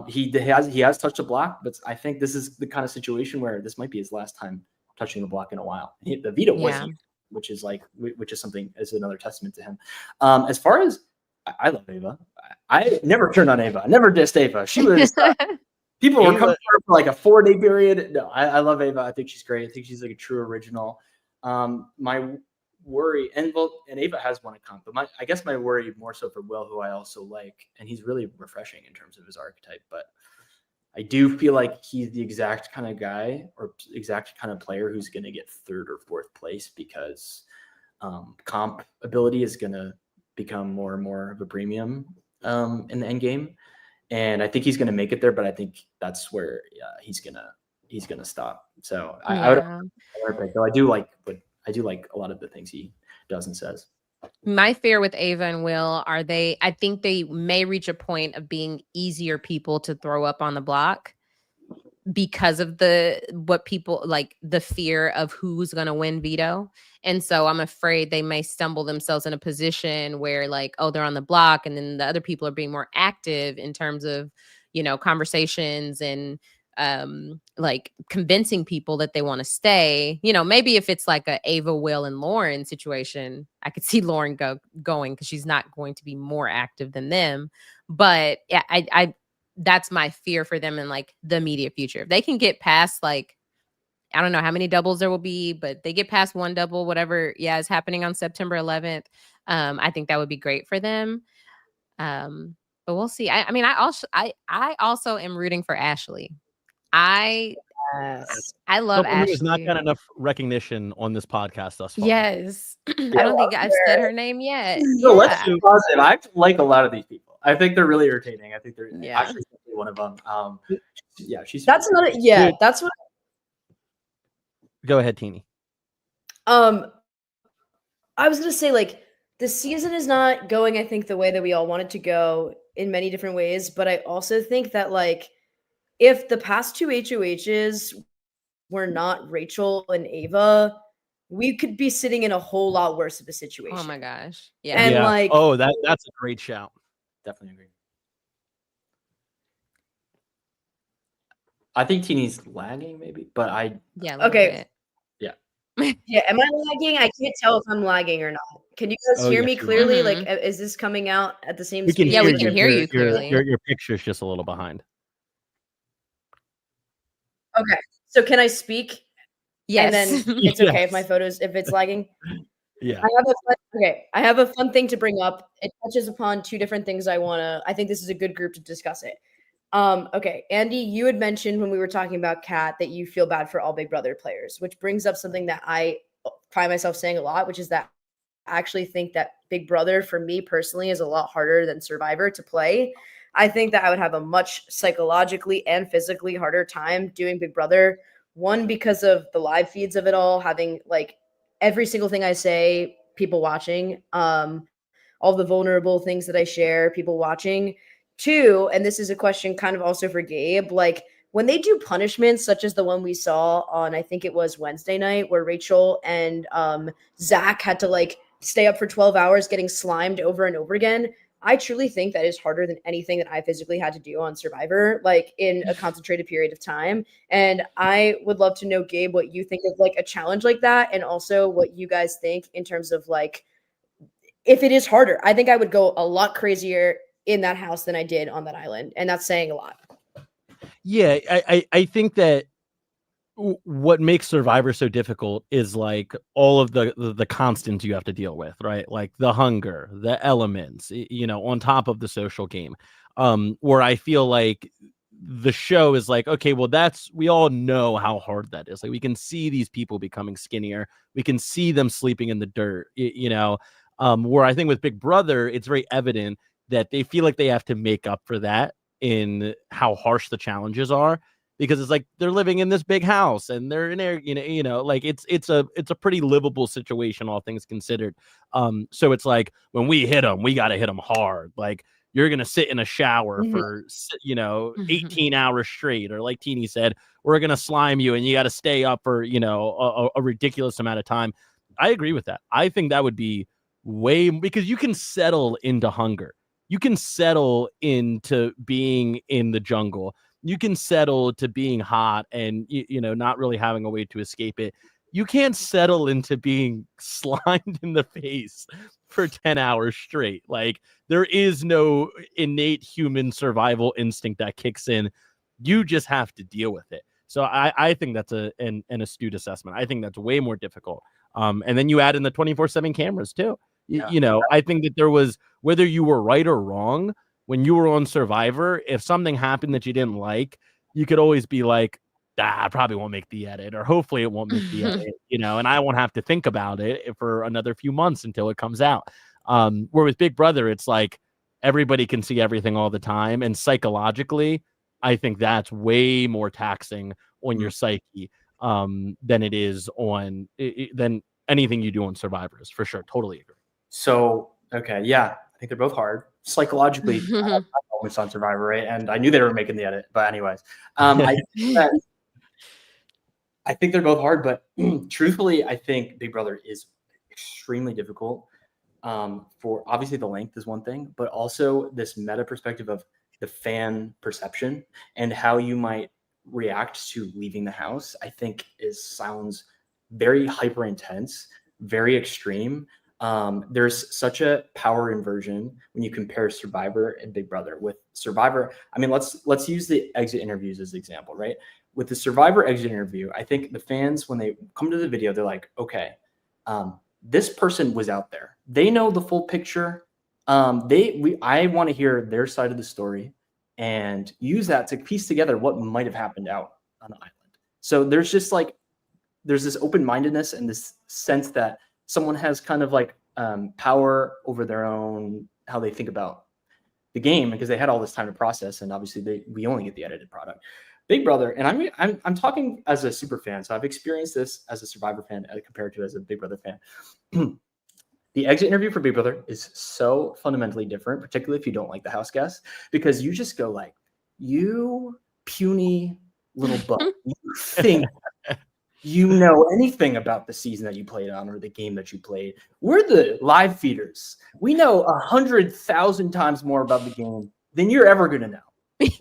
he has touched the block, but I think this is the kind of situation where this might be his last time touching the block in a while. The veto was huge, which is something is another testament to him. As far as I love Ava, I never turned on Ava. I never dissed Ava. She was people were coming for like a 4-day period. No, I love Ava. I think she's great. I think she's like a true original. My worry, and Ava has won a comp, but I guess my worry more so for Will, who I also like, and he's really refreshing in terms of his archetype, but I do feel like he's the exact kind of guy or exact kind of player who's going to get 3rd or 4th place because comp ability is going to become more and more of a premium in the end game, and I think he's going to make it there, but I think that's where he's gonna stop. So I would, though I do like a lot of the things he does and says. My fear with Ava and Will I think they may reach a point of being easier people to throw up on the block because of what people like, the fear of who's going to win veto. And so I'm afraid they may stumble themselves in a position where like, oh, they're on the block. And then the other people are being more active in terms of, conversations and like convincing people that they want to stay. Maybe if it's like a Ava, Will, and Lauren situation, I could see Lauren going because she's not going to be more active than them. But yeah, I that's my fear for them in like the immediate future. If they can get past like, I don't know how many doubles there will be, but they get past 1 double, whatever is happening on September 11th. I think that would be great for them. But we'll see. I also am rooting for Ashley. I love Ashley. Has not got enough recognition on this podcast thus far. Yes. I don't think I've said her name yet. No, let's be positive. I like a lot of these people. I think they're really entertaining. I think they're actually one of them. That's another. Yeah, dude. That's what. Go ahead, Teeny. I was gonna say like the season is not going, I think, the way that we all want it to go in many different ways. But I also think that like if the past 2 HOHs were not Rachel and Ava, we could be sitting in a whole lot worse of a situation. Oh my gosh. Yeah. And like, that's a great shout. Definitely agree. I think Teeny's lagging maybe, but okay. Yeah. Am I lagging? I can't tell if I'm lagging or not. Can you guys hear me clearly? Like, is this coming out at the same speed? Yeah, we can hear you clearly. Your picture's just a little behind. Okay. So can I speak? Yes. And then it's okay if my photos, if it's lagging. Yeah. I have a fun thing to bring up. It touches upon 2 different things I think this is a good group to discuss it. Okay, Andy, you had mentioned when we were talking about Kat that you feel bad for all Big Brother players, which brings up something that I find myself saying a lot, which is that I actually think that Big Brother, for me personally, is a lot harder than Survivor to play. I think that I would have a much psychologically and physically harder time doing Big Brother. One, because of the live feeds of it all, having like every single thing I say, people watching, all the vulnerable things that I share, people watching. 2, and this is a question kind of also for Gabe, like when they do punishments such as the one we saw on, I think it was Wednesday night, where Rachel and Zach had to like stay up for 12 hours getting slimed over and over again. I truly think that is harder than anything that I physically had to do on Survivor, like in a concentrated period of time. And I would love to know, Gabe, what you think of like a challenge like that, and also what you guys think in terms of like, if it is harder. I think I would go a lot crazier in that house than I did on that island. And that's saying a lot. Yeah, I think that what makes Survivor so difficult is like all of the constants you have to deal with, right? Like the hunger, the elements, on top of the social game, where I feel like the show is like, okay, well, we all know how hard that is. Like we can see these people becoming skinnier. We can see them sleeping in the dirt, where I think with Big Brother, it's very evident that they feel like they have to make up for that in how harsh the challenges are. because it's like they're living in this big house and they're in there, like it's a pretty livable situation, all things considered. So it's like when we hit them, we got to hit them hard. Like you're going to sit in a shower for, 18 hours straight, or like Teeny said, we're going to slime you and you got to stay up for, a ridiculous amount of time. I agree with that. I think that would be because you can settle into hunger. You can settle into being in the jungle. You can settle to being hot and, not really having a way to escape it. You can't settle into being slimed in the face for 10 hours straight. Like there is no innate human survival instinct that kicks in. You just have to deal with it. So I think that's an astute assessment. I think that's way more difficult. And then you add in the 24/7 cameras too. I think that there was, whether you were right or wrong, when you were on Survivor, if something happened that you didn't like, you could always be like, I probably won't make the edit, or hopefully it won't make the edit, and I won't have to think about it for another few months until it comes out. Where with Big Brother, it's like everybody can see everything all the time. And psychologically, I think that's way more taxing on your psyche than it is on than anything you do on Survivors, for sure. Totally agree. So, okay, yeah, I think they're both hard. Psychologically, I was on Survivor, right? And I knew they were making the edit, but anyways, I think they're both hard, but truthfully, I think Big Brother is extremely difficult. For obviously the length is one thing, but also this meta perspective of the fan perception and how you might react to leaving the house, I think sounds very hyper intense, very extreme. There's such a power inversion when you compare Survivor and Big Brother. With Survivor, I mean, let's use the exit interviews as an example, right? With the Survivor exit interview, I think the fans, when they come to the video, they're like, okay, this person was out there. They know the full picture. I want to hear their side of the story and use that to piece together what might have happened out on the island. So there's just there's this open-mindedness and this sense that someone has kind of power over their own, how they think about the game, because they had all this time to process, and obviously we only get the edited product. Big Brother, and I'm talking as a super fan, so I've experienced this as a Survivor fan compared to as a Big Brother fan. The exit interview for Big Brother is so fundamentally different, particularly if you don't like the house guests, because you just go like, you puny little butt, you think you know anything about the season that you played on or the game that you played. We're the live feeders. We know 100,000 times more about the game than you're ever going to know.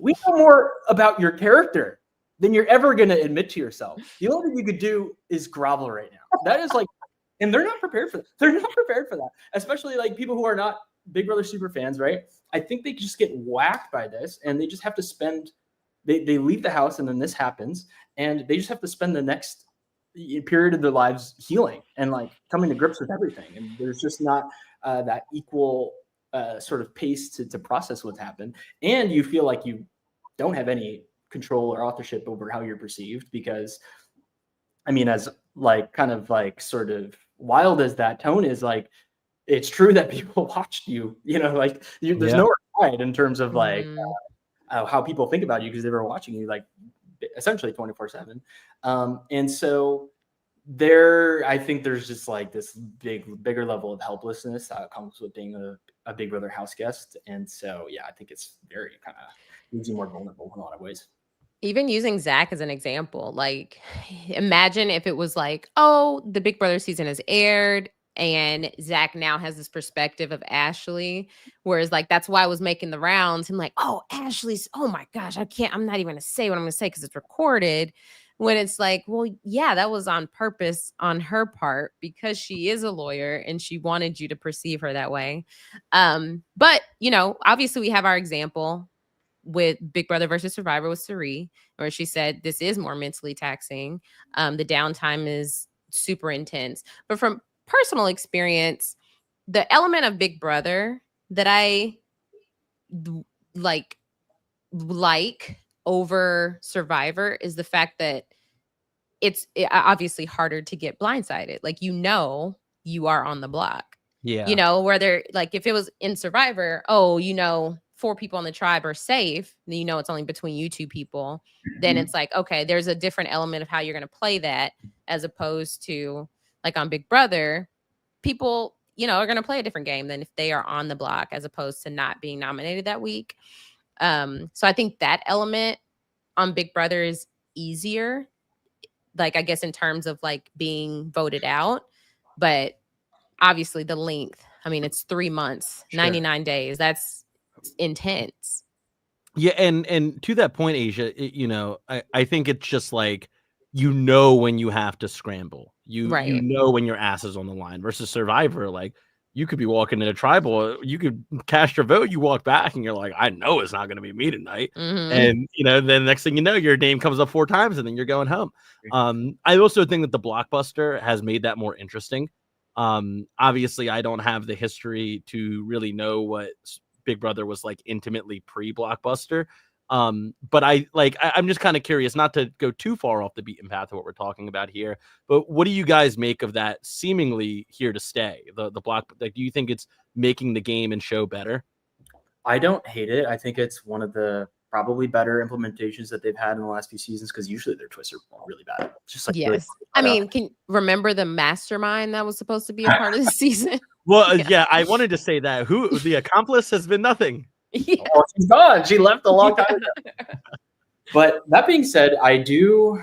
We know more about your character than you're ever going to admit to yourself. The only thing you could do is grovel right now. That is and they're not prepared for that. They're not prepared for that, especially people who are not Big Brother super fans, right? I think they just get whacked by this, and they just have to spend, they leave the house, and then this happens, and they just have to spend the next period of their lives healing and coming to grips with everything. And there's just not that equal sort of pace to process what's happened. And you feel like you don't have any control or authorship over how you're perceived, because I mean, as sort of wild as that tone is, it's true that people watched you, there's no pride in terms of how people think about you, because they were watching you essentially 24/7. And so I think there's just this bigger level of helplessness that comes with being a Big Brother house guest. And so, yeah, I think it's very kind of leaves you more vulnerable in a lot of ways. Even using Zach as an example, imagine if it was the Big Brother season has aired and Zach now has this perspective of Ashley, whereas that's why I was making the rounds. I'm oh, Ashley's, oh my gosh, I'm not even going to say what I'm going to say because it's recorded. When it's well, yeah, that was on purpose on her part because she is a lawyer and she wanted you to perceive her that way. But, obviously we have our example with Big Brother versus Survivor with Cirie, where she said this is more mentally taxing. The downtime is super intense. But from personal experience, the element of Big Brother that I like over Survivor is the fact that it's obviously harder to get blindsided. You are on the block. Yeah. Where they're if it was in Survivor, oh, 4 people on the tribe are safe, then you know it's only between you 2 people. Then it's like, okay, there's a different element of how you're going to play that, as opposed to like on Big Brother, people, you know, are going to play a different game than if they are on the block, as opposed to not being nominated that week. So I think that element on Big Brother is easier, like I guess in terms of like being voted out, but obviously the length, I mean, it's 3 months, 99 days. That's intense. Yeah, and to that point, Aysha, you know, I think it's just like, you know, when you have to scramble, you know when your ass is on the line, versus Survivor. Like, you could be walking in a tribal, you could cast your vote, you walk back, and you're like, I know it's not going to be me tonight. And you know, then next thing you know, your name comes up 4 times, and then you're going home. I also think that the blockbuster has made that more interesting. Obviously, I don't have the history to really know what Big Brother was like intimately pre-blockbuster. But I'm just kind of curious, not to go too far off the beaten path of what we're talking about here, but what do you guys make of that seemingly here to stay? The block, like, do you think it's making the game and show better? I don't hate it. I think it's one of the probably better implementations that they've had in the last few seasons, because usually their twists are really bad. It's just like, really, I mean, can remember the mastermind that was supposed to be a part of the season? Well, yeah, I wanted to say that. Who the accomplice has been nothing. Yeah. Oh, she's gone. She left a long time ago. But that being said, I do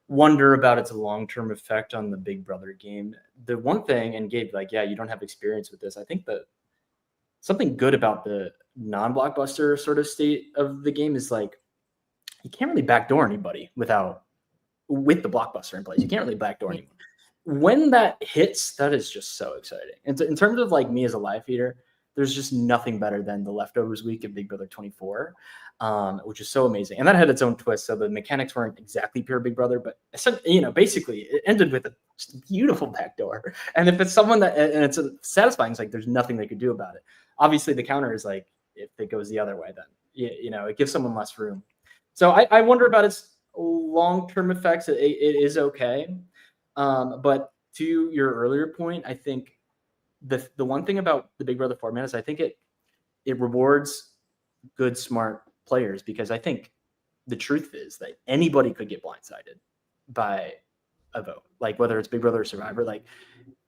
wonder about its long-term effect on the Big Brother game. The one thing, and Gabe, like, yeah, you don't have experience with this. I think that something good about the non-blockbuster sort of state of the game is, like, you can't really backdoor anybody with the blockbuster in place. You can't really backdoor anyone. When that hits, that is just so exciting. And in terms of like me as a live feeder, there's just nothing better than the leftovers week of Big Brother 24, which is so amazing. And that had its own twist. So the mechanics weren't exactly pure Big Brother, but you know, basically it ended with a just beautiful backdoor. And if it's someone that, and it's satisfying, it's like there's nothing they could do about it. Obviously, the counter is like, if it goes the other way, then you know, it gives someone less room. So I wonder about its long-term effects. It is okay. But to your earlier point, I think the one thing about the Big Brother format is I think it rewards good, smart players, because I think the truth is that anybody could get blindsided by a vote, like whether it's Big Brother or Survivor. Like,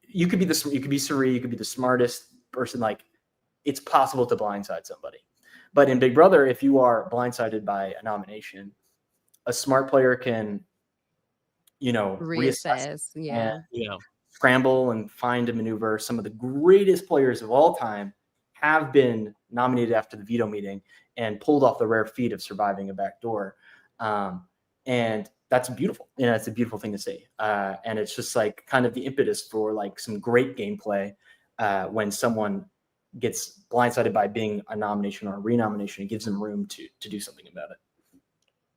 you could be Suri, you could be the smartest person. Like, it's possible to blindside somebody. But in Big Brother, if you are blindsided by a nomination, a smart player can, you know, reassess, and scramble and find a maneuver. Some of the greatest players of all time have been nominated after the veto meeting and pulled off the rare feat of surviving a backdoor. And that's beautiful. You know, it's a beautiful thing to see. And it's just like kind of the impetus for like some great gameplay when someone gets blindsided by being a nomination or a renomination. It gives them room to do something about it.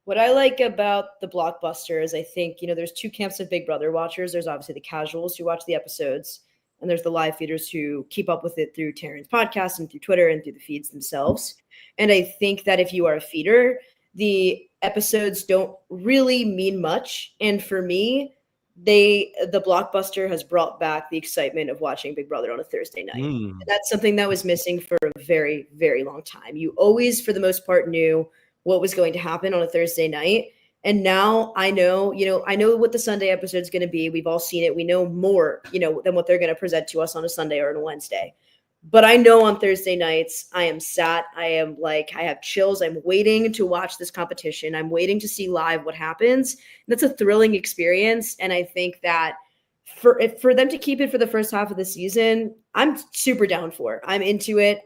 What I like about the blockbuster is I think, you know, there's 2 camps of Big Brother watchers. There's obviously the casuals who watch the episodes, and there's the live feeders who keep up with it through Taryn's podcast and through Twitter and through the feeds themselves. And I think that if you are a feeder, the episodes don't really mean much. And for me, the blockbuster has brought back the excitement of watching Big Brother on a Thursday night. That's something that was missing for a very, very long time. You always, for the most part, knew what was going to happen on a Thursday night. And now I know what the Sunday episode is going to be. We've all seen it. We know more, you know, than what they're going to present to us on a Sunday or on a Wednesday. But I know on Thursday nights, I am sat. I am like, I have chills. I'm waiting to watch this competition. I'm waiting to see live what happens. That's a thrilling experience. And I think that for them to keep it for the first half of the season, I'm super down for. I'm into it.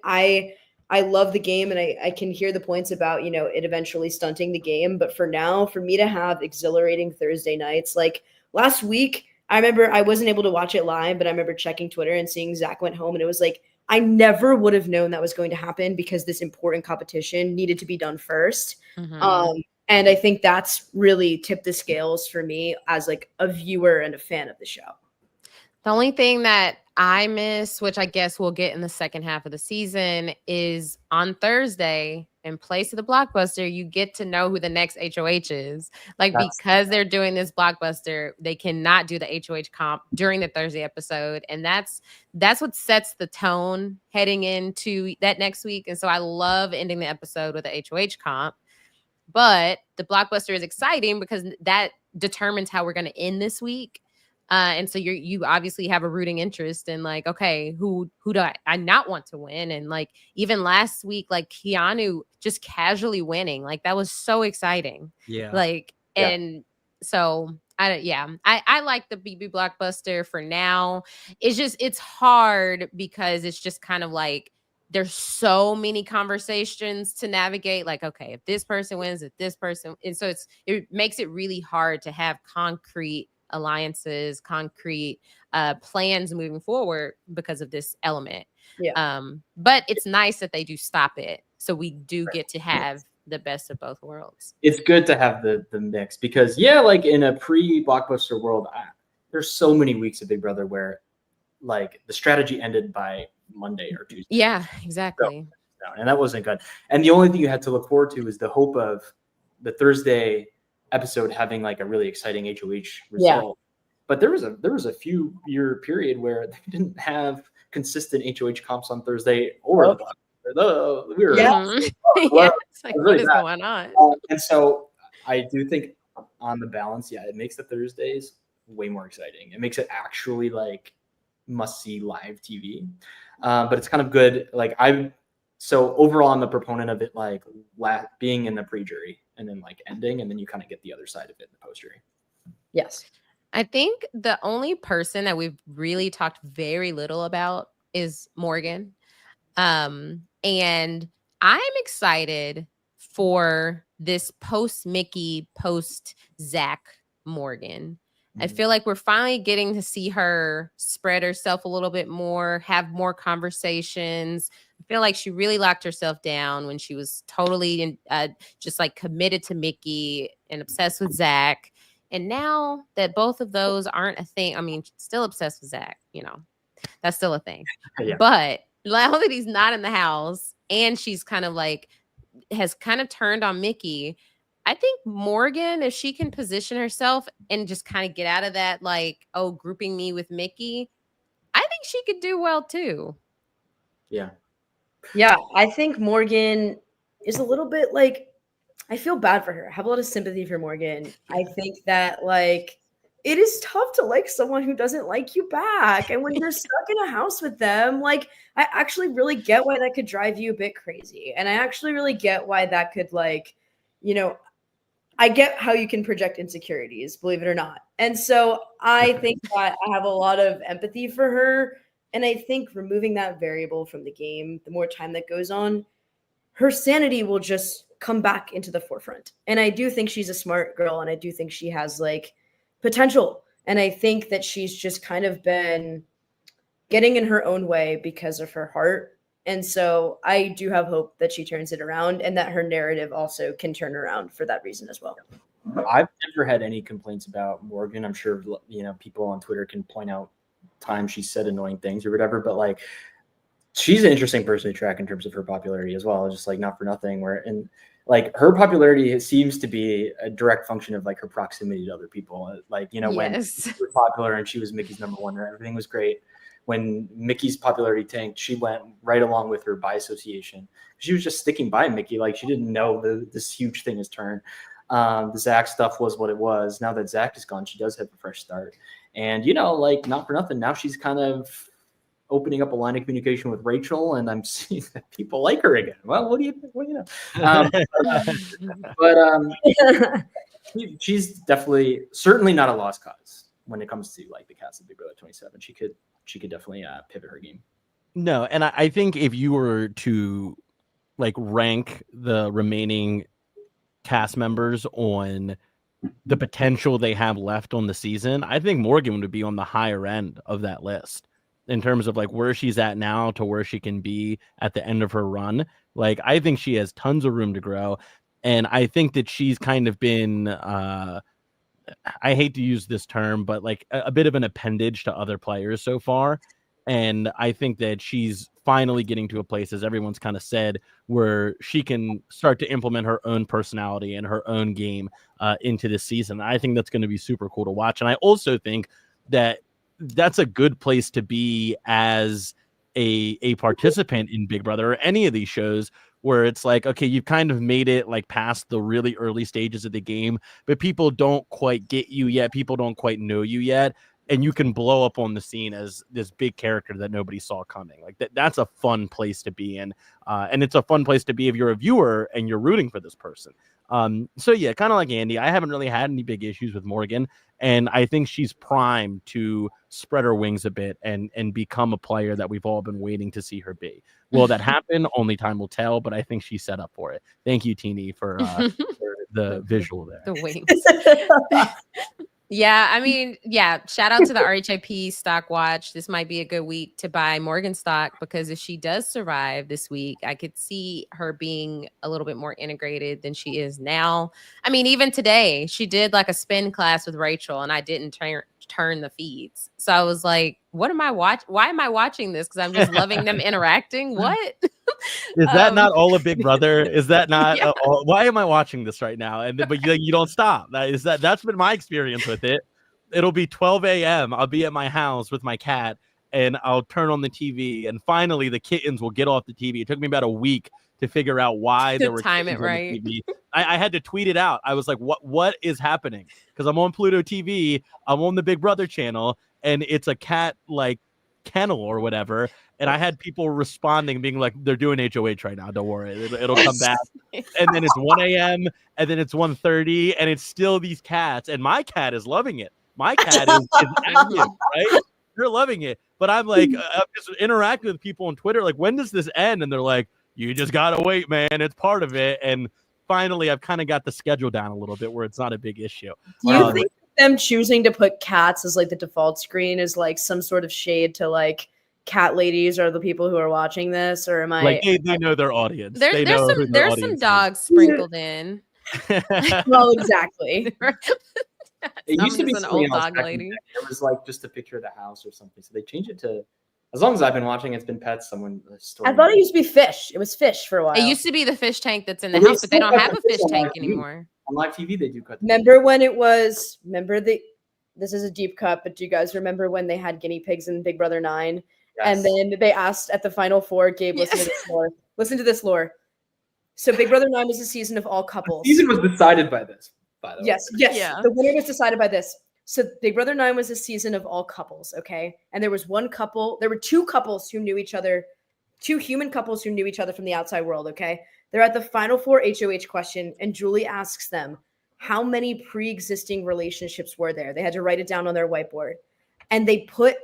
I love the game, and I can hear the points about, you know, it eventually stunting the game. But for now, for me to have exhilarating Thursday nights, like last week, I remember I wasn't able to watch it live, but I remember checking Twitter and seeing Zach went home, and it was like, I never would have known that was going to happen because this important competition needed to be done first. And I think that's really tipped the scales for me as like a viewer and a fan of the show. The only thing that I miss, which I guess we'll get in the second half of the season, is on Thursday, in place of the blockbuster, you get to know who the next HOH is. Like, because they're doing this blockbuster, they cannot do the HOH comp during the Thursday episode. And that's what sets the tone heading into that next week. And so I love ending the episode with a HOH comp. But the blockbuster is exciting because that determines how we're going to end this week. And so you obviously have a rooting interest in, like, okay, who do I not want to win? And like, even last week, like Keanu just casually winning, like that was so exciting. Yeah. Like, and so I like the BB blockbuster for now. It's hard because it's just kind of like, there's so many conversations to navigate. Like, okay, if this person wins, if this person, and so it makes it really hard to have concrete alliances, concrete plans moving forward because of this element. But it's nice that they do stop it, so we do get to have the best of both worlds. It's good to have the mix because like in a pre-blockbuster world, there's so many weeks of Big Brother where like the strategy ended by Monday or Tuesday. Yeah, exactly. And that wasn't good. And the only thing you had to look forward to is the hope of the Thursday episode having like a really exciting HOH result. But there was a few year period where they didn't have consistent HOH comps on Thursday or we were it's like, what is going on? And so I do think on the balance, it makes the Thursdays way more exciting. It makes it actually like must see live TV. But it's kind of good. Like so overall I'm a proponent of it, like being in the pre-jury and then like ending, and then you kind of get the other side of it in the post-jury. Yes. I think the only person that we've really talked very little about is Morgan. And I'm excited for this post-Mickey, post-Zach Morgan. I feel like we're finally getting to see her spread herself a little bit more, have more conversations. I feel like she really locked herself down when she was totally just like committed to Mickey and obsessed with Zach. And now that both of those aren't a thing, I mean, still obsessed with Zach, that's still a thing. But now that he's not in the house and she's kind of like, has kind of turned on Mickey, I think Morgan, if she can position herself and just kind of get out of that, like, grouping me with Mickey, I think she could do well too. Yeah, I think Morgan is a little bit like, I feel bad for her. I have a lot of sympathy for Morgan. I think that like it is tough to like someone who doesn't like you back. And when you're stuck in a house with them, like, I actually really get why that could drive you a bit crazy. And I actually really get why that could, like, I get how you can project insecurities, believe it or not. And so I think that I have a lot of empathy for her. And I think removing that variable from the game, the more time that goes on, her sanity will just come back into the forefront. And I do think she's a smart girl, and I do think she has like potential. And I think that she's just kind of been getting in her own way because of her heart. And so I do have hope that she turns it around and that her narrative also can turn around for that reason as well. I've never had any complaints about Morgan. I'm sure, people on Twitter can point out times she said annoying things or whatever, but like, she's an interesting person to track in terms of her popularity as well. Just like not for nothing and like her popularity seems to be a direct function of like her proximity to other people. Like, when she was popular and she was Mickey's number one, everything was great. When Mickey's popularity tanked, she went right along with her by association. She was just sticking by Mickey. Like, she didn't know this huge thing has turned. The Zach stuff was what it was. Now that Zach is gone, she does have a fresh start. And, like, not for nothing, now she's kind of opening up a line of communication with Rachel, and I'm seeing that people like her again. Well, what do you think? Well, she's certainly not a lost cause when it comes to like the cast of Big Brother 27. She could definitely pivot her game. No, and I think if you were to like rank the remaining cast members on the potential they have left on the season, I think Morgan would be on the higher end of that list in terms of like where she's at now to where she can be at the end of her run. Like, I think she has tons of room to grow. And I think that she's kind of been I hate to use this term, but like a bit of an appendage to other players so far. And I think that she's finally getting to a place, as everyone's kind of said, where she can start to implement her own personality and her own game into this season. I think that's going to be super cool to watch. And I also think that that's a good place to be as a participant in Big Brother or any of these shows, where it's like, okay, you've kind of made it like past the really early stages of the game, but people don't quite get you yet. People don't quite know you yet. And you can blow up on the scene as this big character that nobody saw coming. Like that's a fun place to be in. And it's a fun place to be if you're a viewer and you're rooting for this person. So yeah, kind of like Andy, I haven't really had any big issues with Morgan. And I think she's primed to spread her wings a bit and become a player that we've all been waiting to see her be. Will that happen? Only time will tell, but I think she's set up for it. Thank you, Teeny, for the visual there. The wings. Yeah, I mean, yeah, shout out to the RHAP stock watch. This might be a good week to buy Morgan stock, because if she does survive this week, I could see her being a little bit more integrated than she is now. I mean, even today, she did like a spin class with Rachel, and I didn't turn the feeds. So I was like, what am I watching? Why am I watching this? Because I'm just loving them interacting. What? Is that not all of Big Brother? Is that not Yeah. why am I watching this right now? And but you don't stop. That's been my experience with it. It'll be 12 a.m. I'll be at my house with my cat, and I'll turn on the TV, and finally the kittens will get off the TV. It took me about a week to figure out why there were time it kittens on the right. TV. I had to tweet it out. I was like, what is happening? Because I'm on Pluto TV, I'm on the Big Brother channel, and it's a cat like kennel or whatever. And I had people responding, being like, they're doing HOH right now. Don't worry. It'll come back. And then it's 1 a.m. and then it's 1:30 and it's still these cats. And my cat is loving it. My cat is active, right? They're loving it. But I'm like, I'm just interacting with people on Twitter. Like, when does this end? And they're like, you just got to wait, man. It's part of it. And finally, I've kind of got the schedule down a little bit where it's not a big issue. Do you think them choosing to put cats as like the default screen is like some sort of shade to like cat ladies are the people who are watching this, or am I like they know their audience? There's some dogs sprinkled in. well, exactly. It used to be an something old else dog back in the lady. day. It was like just a picture of the house or something. So they changed it to, as long as I've been watching, it's been pets. Someone I thought it used to be fish. It was fish for a while. It used to be the fish tank that's in the Well, they house, but they still don't cut have a the fish fish on tank live TV. anymore. On live TV, they do cut. Remember when it was? This is a deep cut, but do you guys remember when they had guinea pigs in Big Brother 9? Yes. And then they asked at the final four, Gabe, listen to this lore. Listen to this lore. So Big Brother 9 was a season of all couples. The season was decided by this, by the way. Yes. Yeah. The winner was decided by this. So Big Brother 9 was a season of all couples, okay? And there was one couple, there were two couples who knew each other, two human couples who knew each other from the outside world, okay? They're at the final four HOH question, and Julie asks them, how many pre-existing relationships were there? They had to write it down on their whiteboard. And they put,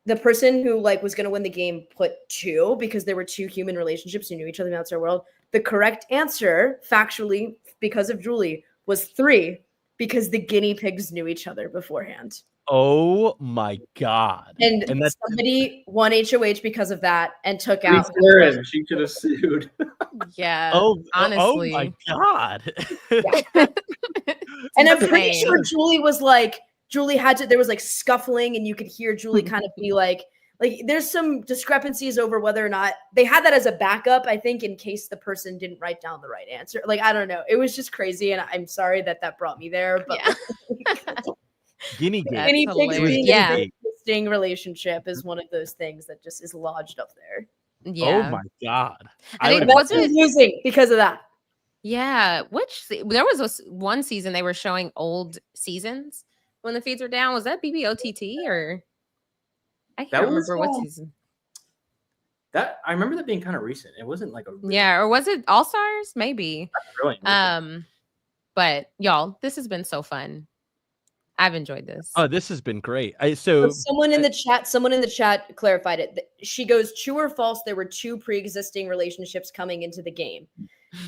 the person who like was going to win the game put 2, because there were 2 human relationships who knew each other in the outside world. The correct answer, factually, because of Julie, was 3, because the guinea pigs knew each other beforehand. Oh my God. And that's somebody won HOH because of that and took Lisa out. Aaron, she should have sued. Yeah. Oh honestly. my God. And I'm pretty insane. sure Julie was like, Julie had to, there was like scuffling, and you could hear Julie kind of be like there's some discrepancies over whether or not they had that as a backup, I think, in case the person didn't write down the right answer. Like, I don't know. It was just crazy. And I'm sorry that brought me there. But Yeah. Guinea pig. That's guinea pigs hilarious. being Yeah. an existing relationship is one of those things that just is lodged up there. Yeah. Oh my God. I think would- And was that's it? confusing because of that. Yeah. There was one season they were showing old seasons when the feeds were down. Was that BB27 or I can't That was, remember what season? That I remember that being kind of recent. It wasn't like a Yeah, or was it All Stars? Maybe. really But y'all, this has been so fun. I've enjoyed this. Oh, this has been great. So someone in the chat clarified it. She goes, true or false, there were 2 pre-existing relationships coming into the game.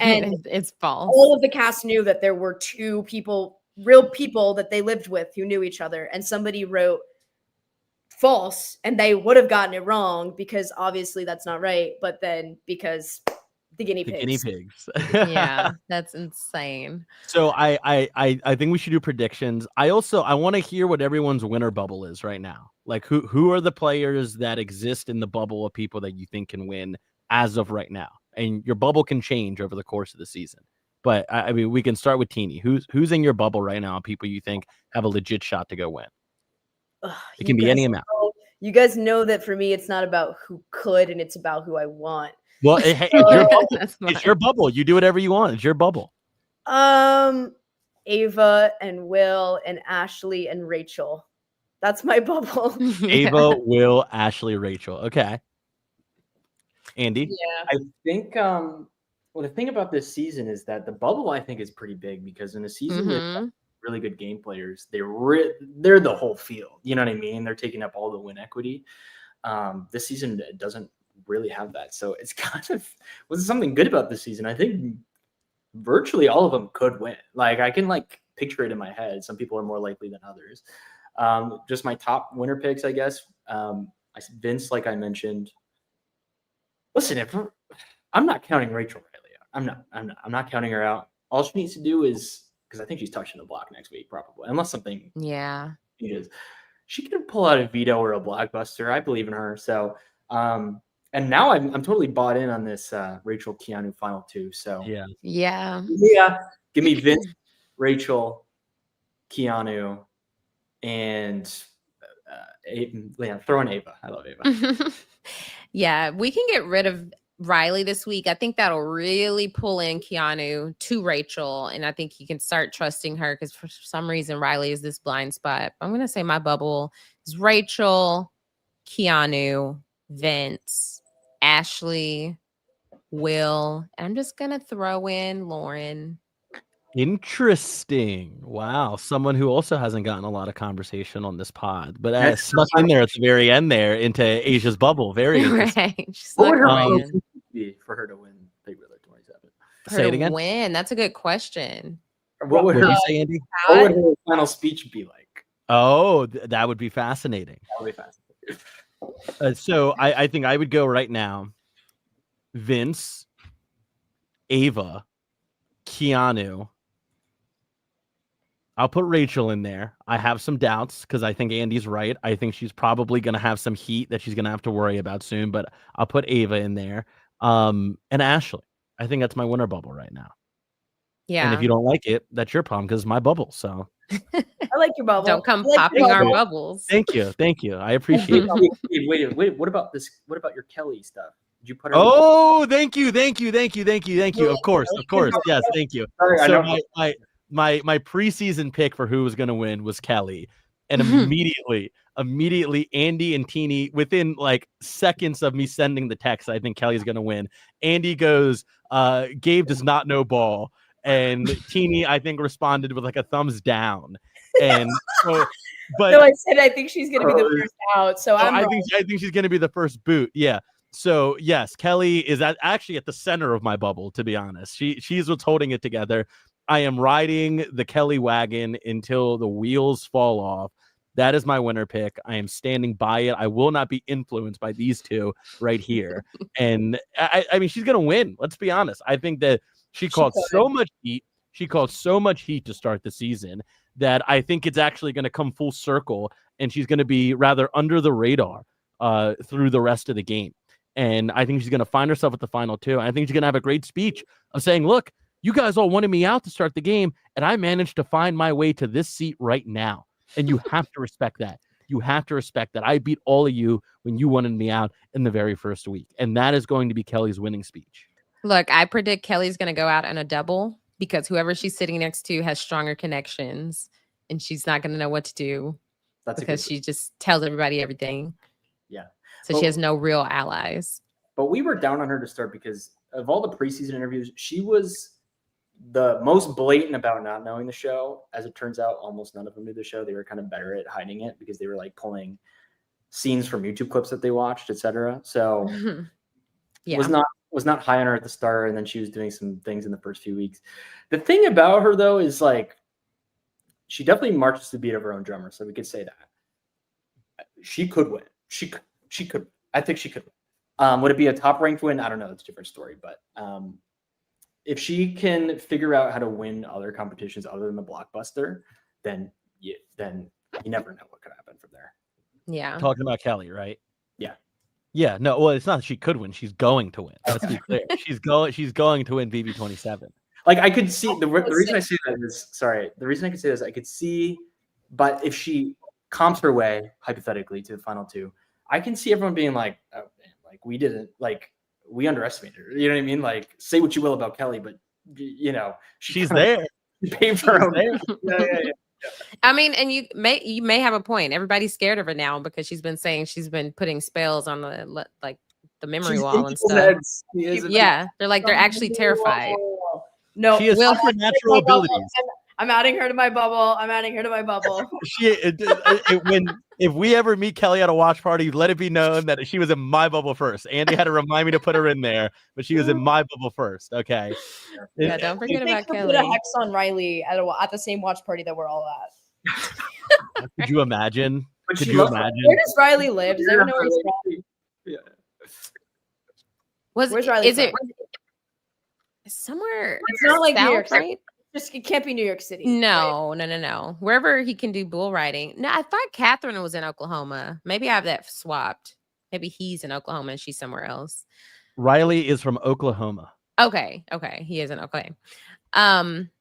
And it's false. all of the cast knew that there were 2 people, real people that they lived with who knew each other. And somebody wrote false, and they would have gotten it wrong because obviously that's not right. But then because The guinea The pigs. guinea pigs. Yeah, that's insane. So I think we should do predictions. I want to hear what everyone's winner bubble is right now. Like who are the players that exist in the bubble of people that you think can win as of right now? And your bubble can change over the course of the season. But I mean, we can start with Teeny. Who's in your bubble right now? People you think have a legit shot to go win. It can be any amount. You guys know that for me, it's not about who could, and it's about who I want. Well, hey, it's your bubble. It's your bubble. You do whatever you want. It's your bubble. Ava and Will and Ashley and Rachel. That's my bubble. Ava, Will, Ashley, Rachel. Okay. Andy? Yeah. I think well, the thing about this season is that the bubble I think is pretty big because in a season with really good game players, they're the whole field. You know what I mean? They're taking up all the win equity. This season doesn't really have that, so it's kind of was something good about this season. I think virtually all of them could win. Like I can like picture it in my head. Some people are more likely than others. Just my top winner picks, I guess. Vince, like I mentioned. Listen, I'm not counting Rachel Riley out. I'm not counting her out. All she needs to do is because I think she's touching the block next week, probably, unless something changes. She can pull out a veto or a blockbuster. I believe in her. So, and now I'm totally bought in on this Rachel Keanu final two. So yeah. Give me Vince, Rachel, Keanu, and throw in Ava. I love Ava. Yeah, we can get rid of Riley this week. I think that'll really pull in Keanu to Rachel, and I think you can start trusting her because for some reason Riley is this blind spot. I'm going to say my bubble is Rachel, Keanu, Vince, Ashley, Will, and I'm just going to throw in Lauren. Interesting. Wow. Someone who also hasn't gotten a lot of conversation on this pod, but snuck in there at the very end there into Aysha's bubble. Very interesting. Right. What would her be for her to win Big Brother 27? Say it again. Win. That's a good question. What would you say, Andy? What would her final speech be like? Oh, that would be fascinating. That would be fascinating. So I think I would go right now. Vince, Ava, Keanu. I'll put Rachel in there. I have some doubts because I think Andy's right. I think she's probably going to have some heat that she's going to have to worry about soon, but I'll put Ava in there. And Ashley. I think that's my winner bubble right now. Yeah. And if you don't like it, that's your problem because it's my bubble. So I like your bubble. Don't come popping our bubbles. Thank you. I appreciate it. Wait. What about this? What about your Kelly stuff? Did you put her? Oh, thank you. Of course. Yes, thank you. Sorry, so my preseason pick for who was going to win was Kelly, and immediately Andy and Teeny, within like seconds of me sending the text, I think Kelly's going to win. Andy goes, Gabe does not know ball, and Teeny I think responded with like a thumbs down, and so. But no, I said I think she's going to be the first out. So I think she's going to be the first boot. Yeah. So yes, Kelly is actually at the center of my bubble. To be honest, she's what's holding it together. I am riding the Kelly wagon until the wheels fall off. That is my winner pick. I am standing by it. I will not be influenced by these two right here. And I mean, she's going to win. Let's be honest. I think that she called so much heat. She called so much heat to start the season that I think it's actually going to come full circle, and she's going to be rather under the radar through the rest of the game. And I think she's going to find herself at the final two. I think she's going to have a great speech of saying, look, you guys all wanted me out to start the game, and I managed to find my way to this seat right now. And you have to respect that. You have to respect that. I beat all of you when you wanted me out in the very first week. And that is going to be Kelly's winning speech. Look, I predict Kelly's going to go out in a double because whoever she's sitting next to has stronger connections, and she's not going to know what to do because she just tells everybody everything. Yeah. So she has no real allies. But we were down on her to start because of all the preseason interviews, she was the most blatant about not knowing the show. As it turns out, almost none of them knew the show. They were kind of better at hiding it because they were like pulling scenes from YouTube clips that they watched, etc. So was not high on her at the start, and then she was doing some things in the first few weeks. The thing about her though is like she definitely marches to the beat of her own drummer, so we could say that she could win. She could. I think she could win. Would it be a top ranked win? I don't know. It's a different story. But if she can figure out how to win other competitions other than the blockbuster, then you never know what could happen from there. Yeah. Talking about Kelly, right? Yeah. Yeah. No, well, it's not that she could win. She's going to win. Let's be clear. She's going to win BB27. Like I could see the reason I say that is the reason I could say this, I could see, but if she comps her way hypothetically to the final two, I can see everyone being like, oh man, like we underestimated her. You know what I mean? Like say what you will about Kelly, but you know, she's there. She paid for her own. Yeah. I mean, and you may have a point. Everybody's scared of her now because she's been saying she's been putting spells on the memory wall and stuff. Yeah, they're actually terrified. No, she has supernatural abilities. I'm adding her to my bubble. If we ever meet Kelly at a watch party, let it be known that she was in my bubble first. Andy had to remind me to put her in there, but she was in my bubble first. Okay. Yeah, don't forget about Kelly. Put a hex on Riley at the same watch party that we're all at. Could you imagine? Where does Riley live? Does anyone know where he's from? Yeah. Where's Riley? Is it somewhere? It's not like New York, right? It can't be New York City. No. Wherever he can do bull riding. No, I thought Catherine was in Oklahoma. Maybe I have that swapped. Maybe he's in Oklahoma and she's somewhere else. Riley is from Oklahoma. Okay. He is in okay.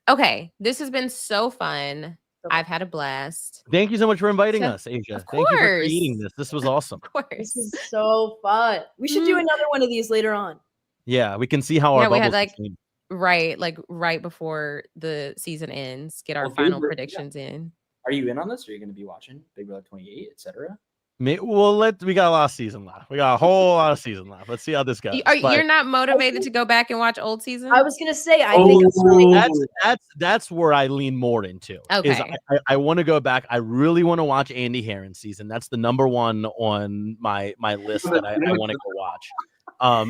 Okay. This has been so fun. I've had a blast. Thank you so much for inviting us, Aysha. Of Thank you for course. creating this. This was awesome. Of course. This is so fun. We should do another one of these later on. Yeah, we can see how our bubbles change. Right before the season ends, get our final predictions in. Are you in on this? Are you going to be watching Big Brother 28, etc.? Well, we got a lot of season left. We got a whole lot of season left. Let's see how this goes. You're not motivated to go back and watch old season? I was gonna say, I think that's where I lean more into. Okay, I want to go back. I really want to watch Andy Herron's season. That's the number one on my list that I want to go watch.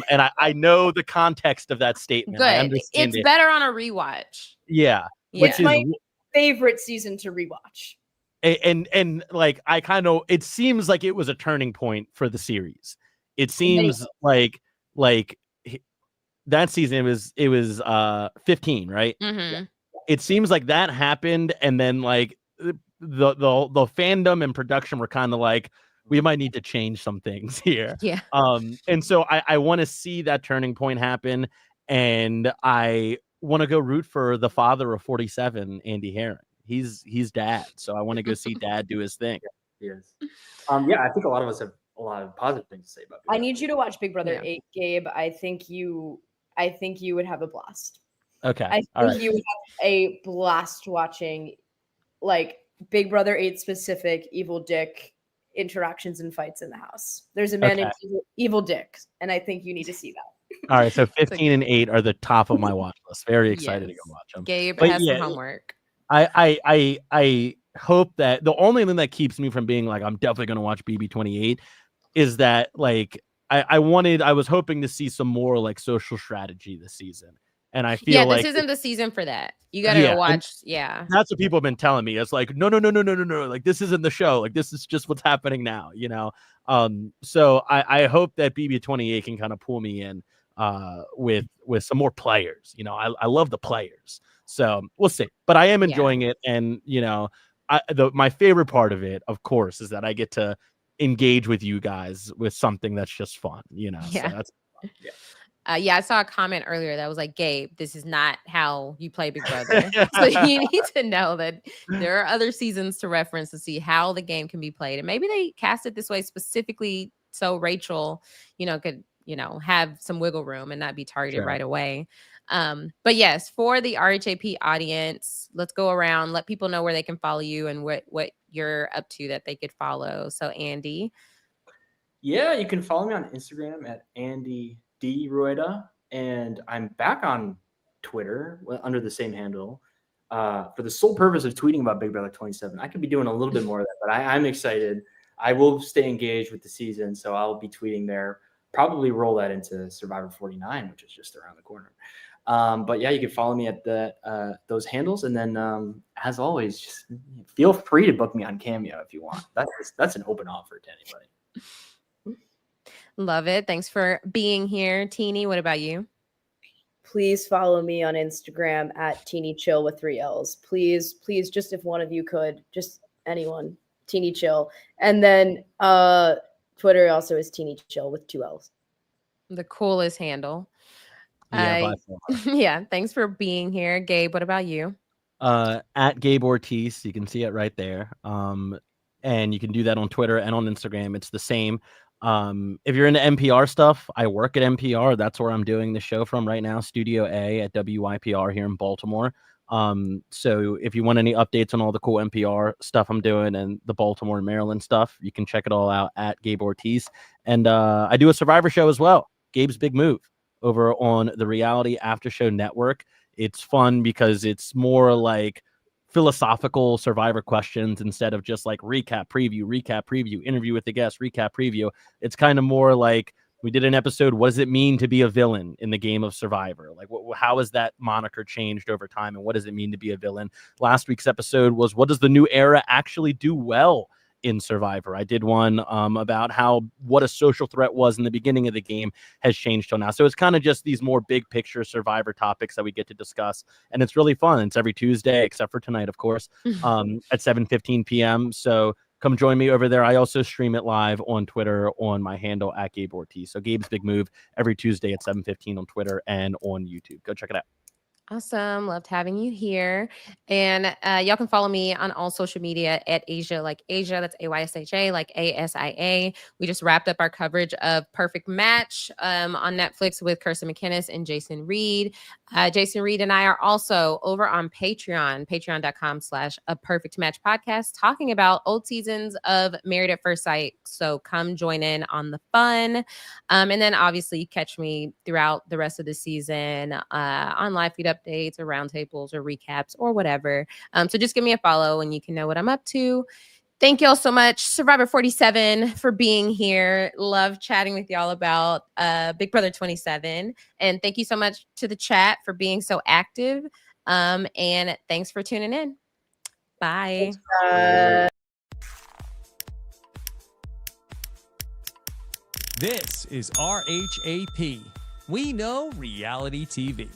And I know the context of that statement. Good. It's better on a rewatch. Yeah. Which is my favorite season to rewatch. And like I kind of, it seems like it was a turning point for the series. It seems like that season it was 15, right? Mm-hmm. It seems like that happened, and then like the fandom and production were kind of like, we might need to change some things here. Yeah. And so I want to see that turning point happen, and I want to go root for the father of 47, Andy Herron. He's dad, so I want to go see dad do his thing. He is. Yeah, I think a lot of us have a lot of positive things to say about. I need you to watch Big Brother 8, Gabe. I think you would have a blast. Okay. I think you would have a blast watching like Big Brother 8 specific evil dick interactions and fights in the house. There's a man named Evil Dick, and I think you need to see that. All right, so 15 and 8 are the top of my watch list. Very excited to go watch them. Gabe has some homework. I hope that the only thing that keeps me from being like, I'm definitely going to watch BB28 is that like I was hoping to see some more like social strategy this season. And I feel like this isn't the season for that. You got to watch. Yeah. That's what people have been telling me. It's like, no. Like, this isn't the show. Like, this is just what's happening now, you know? So I hope that BB28 can kind of pull me in with some more players. You know, I love the players. So we'll see, but I am enjoying it. And, you know, my favorite part of it, of course, is that I get to engage with you guys with something that's just fun, you know? Yeah. So that's fun. Yeah. I saw a comment earlier that was like, Gabe, this is not how you play Big Brother. So you need to know that there are other seasons to reference to see how the game can be played. And maybe they cast it this way specifically so Rachel, could, have some wiggle room and not be targeted right away. But yes, for the RHAP audience, let's go around, let people know where they can follow you and what you're up to that they could follow. So Andy. Yeah, you can follow me on Instagram at Andy D Rueda, and I'm back on Twitter under the same handle for the sole purpose of tweeting about Big Brother 27. I could be doing a little bit more of that, but I'm excited. I will stay engaged with the season, so I'll be tweeting there. Probably roll that into Survivor 49, which is just around the corner. But yeah, you can follow me at those handles, and then as always, just feel free to book me on Cameo if you want. That's an open offer to anybody. Love it. Thanks for being here. Teeny, what about you? Please follow me on Instagram at Chirichillo with 3 L's. Please, just if one of you could, just anyone, Chirichillo. And then Twitter also is Chirichillo with 2 L's. The coolest handle. Yeah, by far. Yeah, thanks for being here. Gabe, what about you? At Gabe Ortis, you can see it right there. And you can do that on Twitter and on Instagram. It's the same. If you're into NPR stuff, I work at NPR. That's where I'm doing the show from right now, Studio A at WYPR here in Baltimore. So if you want any updates on all the cool NPR stuff I'm doing and the Baltimore and Maryland stuff, you can check it all out at Gabe Ortiz. And I do a Survivor show as well, Gabe's Big Move, over on the Reality After Show Network. It's fun because it's more like philosophical Survivor questions instead of just like recap, preview, interview with the guest, recap, preview. It's kind of more like, we did an episode, what does it mean to be a villain in the game of Survivor? Like, how has that moniker changed over time, and what does it mean to be a villain? Last week's episode was, what does the new era actually do well in Survivor? I did one about what a social threat was in the beginning of the game has changed till now. So it's kind of just these more big picture Survivor topics that we get to discuss, and it's really fun. It's every Tuesday, except for tonight, of course, at 7:15 p.m. So come join me over there. I also stream it live on Twitter on my handle at Gabe Ortiz. So Gabe's Big Move every Tuesday at 7:15 on Twitter and on YouTube. Go check it out. Awesome. Loved having you here. And y'all can follow me on all social media at Aysha, like Aysha. That's AYSHA, like ASIA. We just wrapped up our coverage of Perfect Match on Netflix with Kirsten McInnes and Jason Reed. Jason Reed and I are also over on Patreon, patreon.com/A-Perfect-Match-Podcast, talking about old seasons of Married at First Sight. So come join in on the fun. And then obviously catch me throughout the rest of the season on live feed updates or roundtables or recaps or whatever. So just give me a follow and you can know what I'm up to. Thank y'all so much, Survivor 47, for being here. Love chatting with y'all about Big Brother 27. And thank you so much to the chat for being so active. And thanks for tuning in. Bye. This is RHAP. We know reality TV.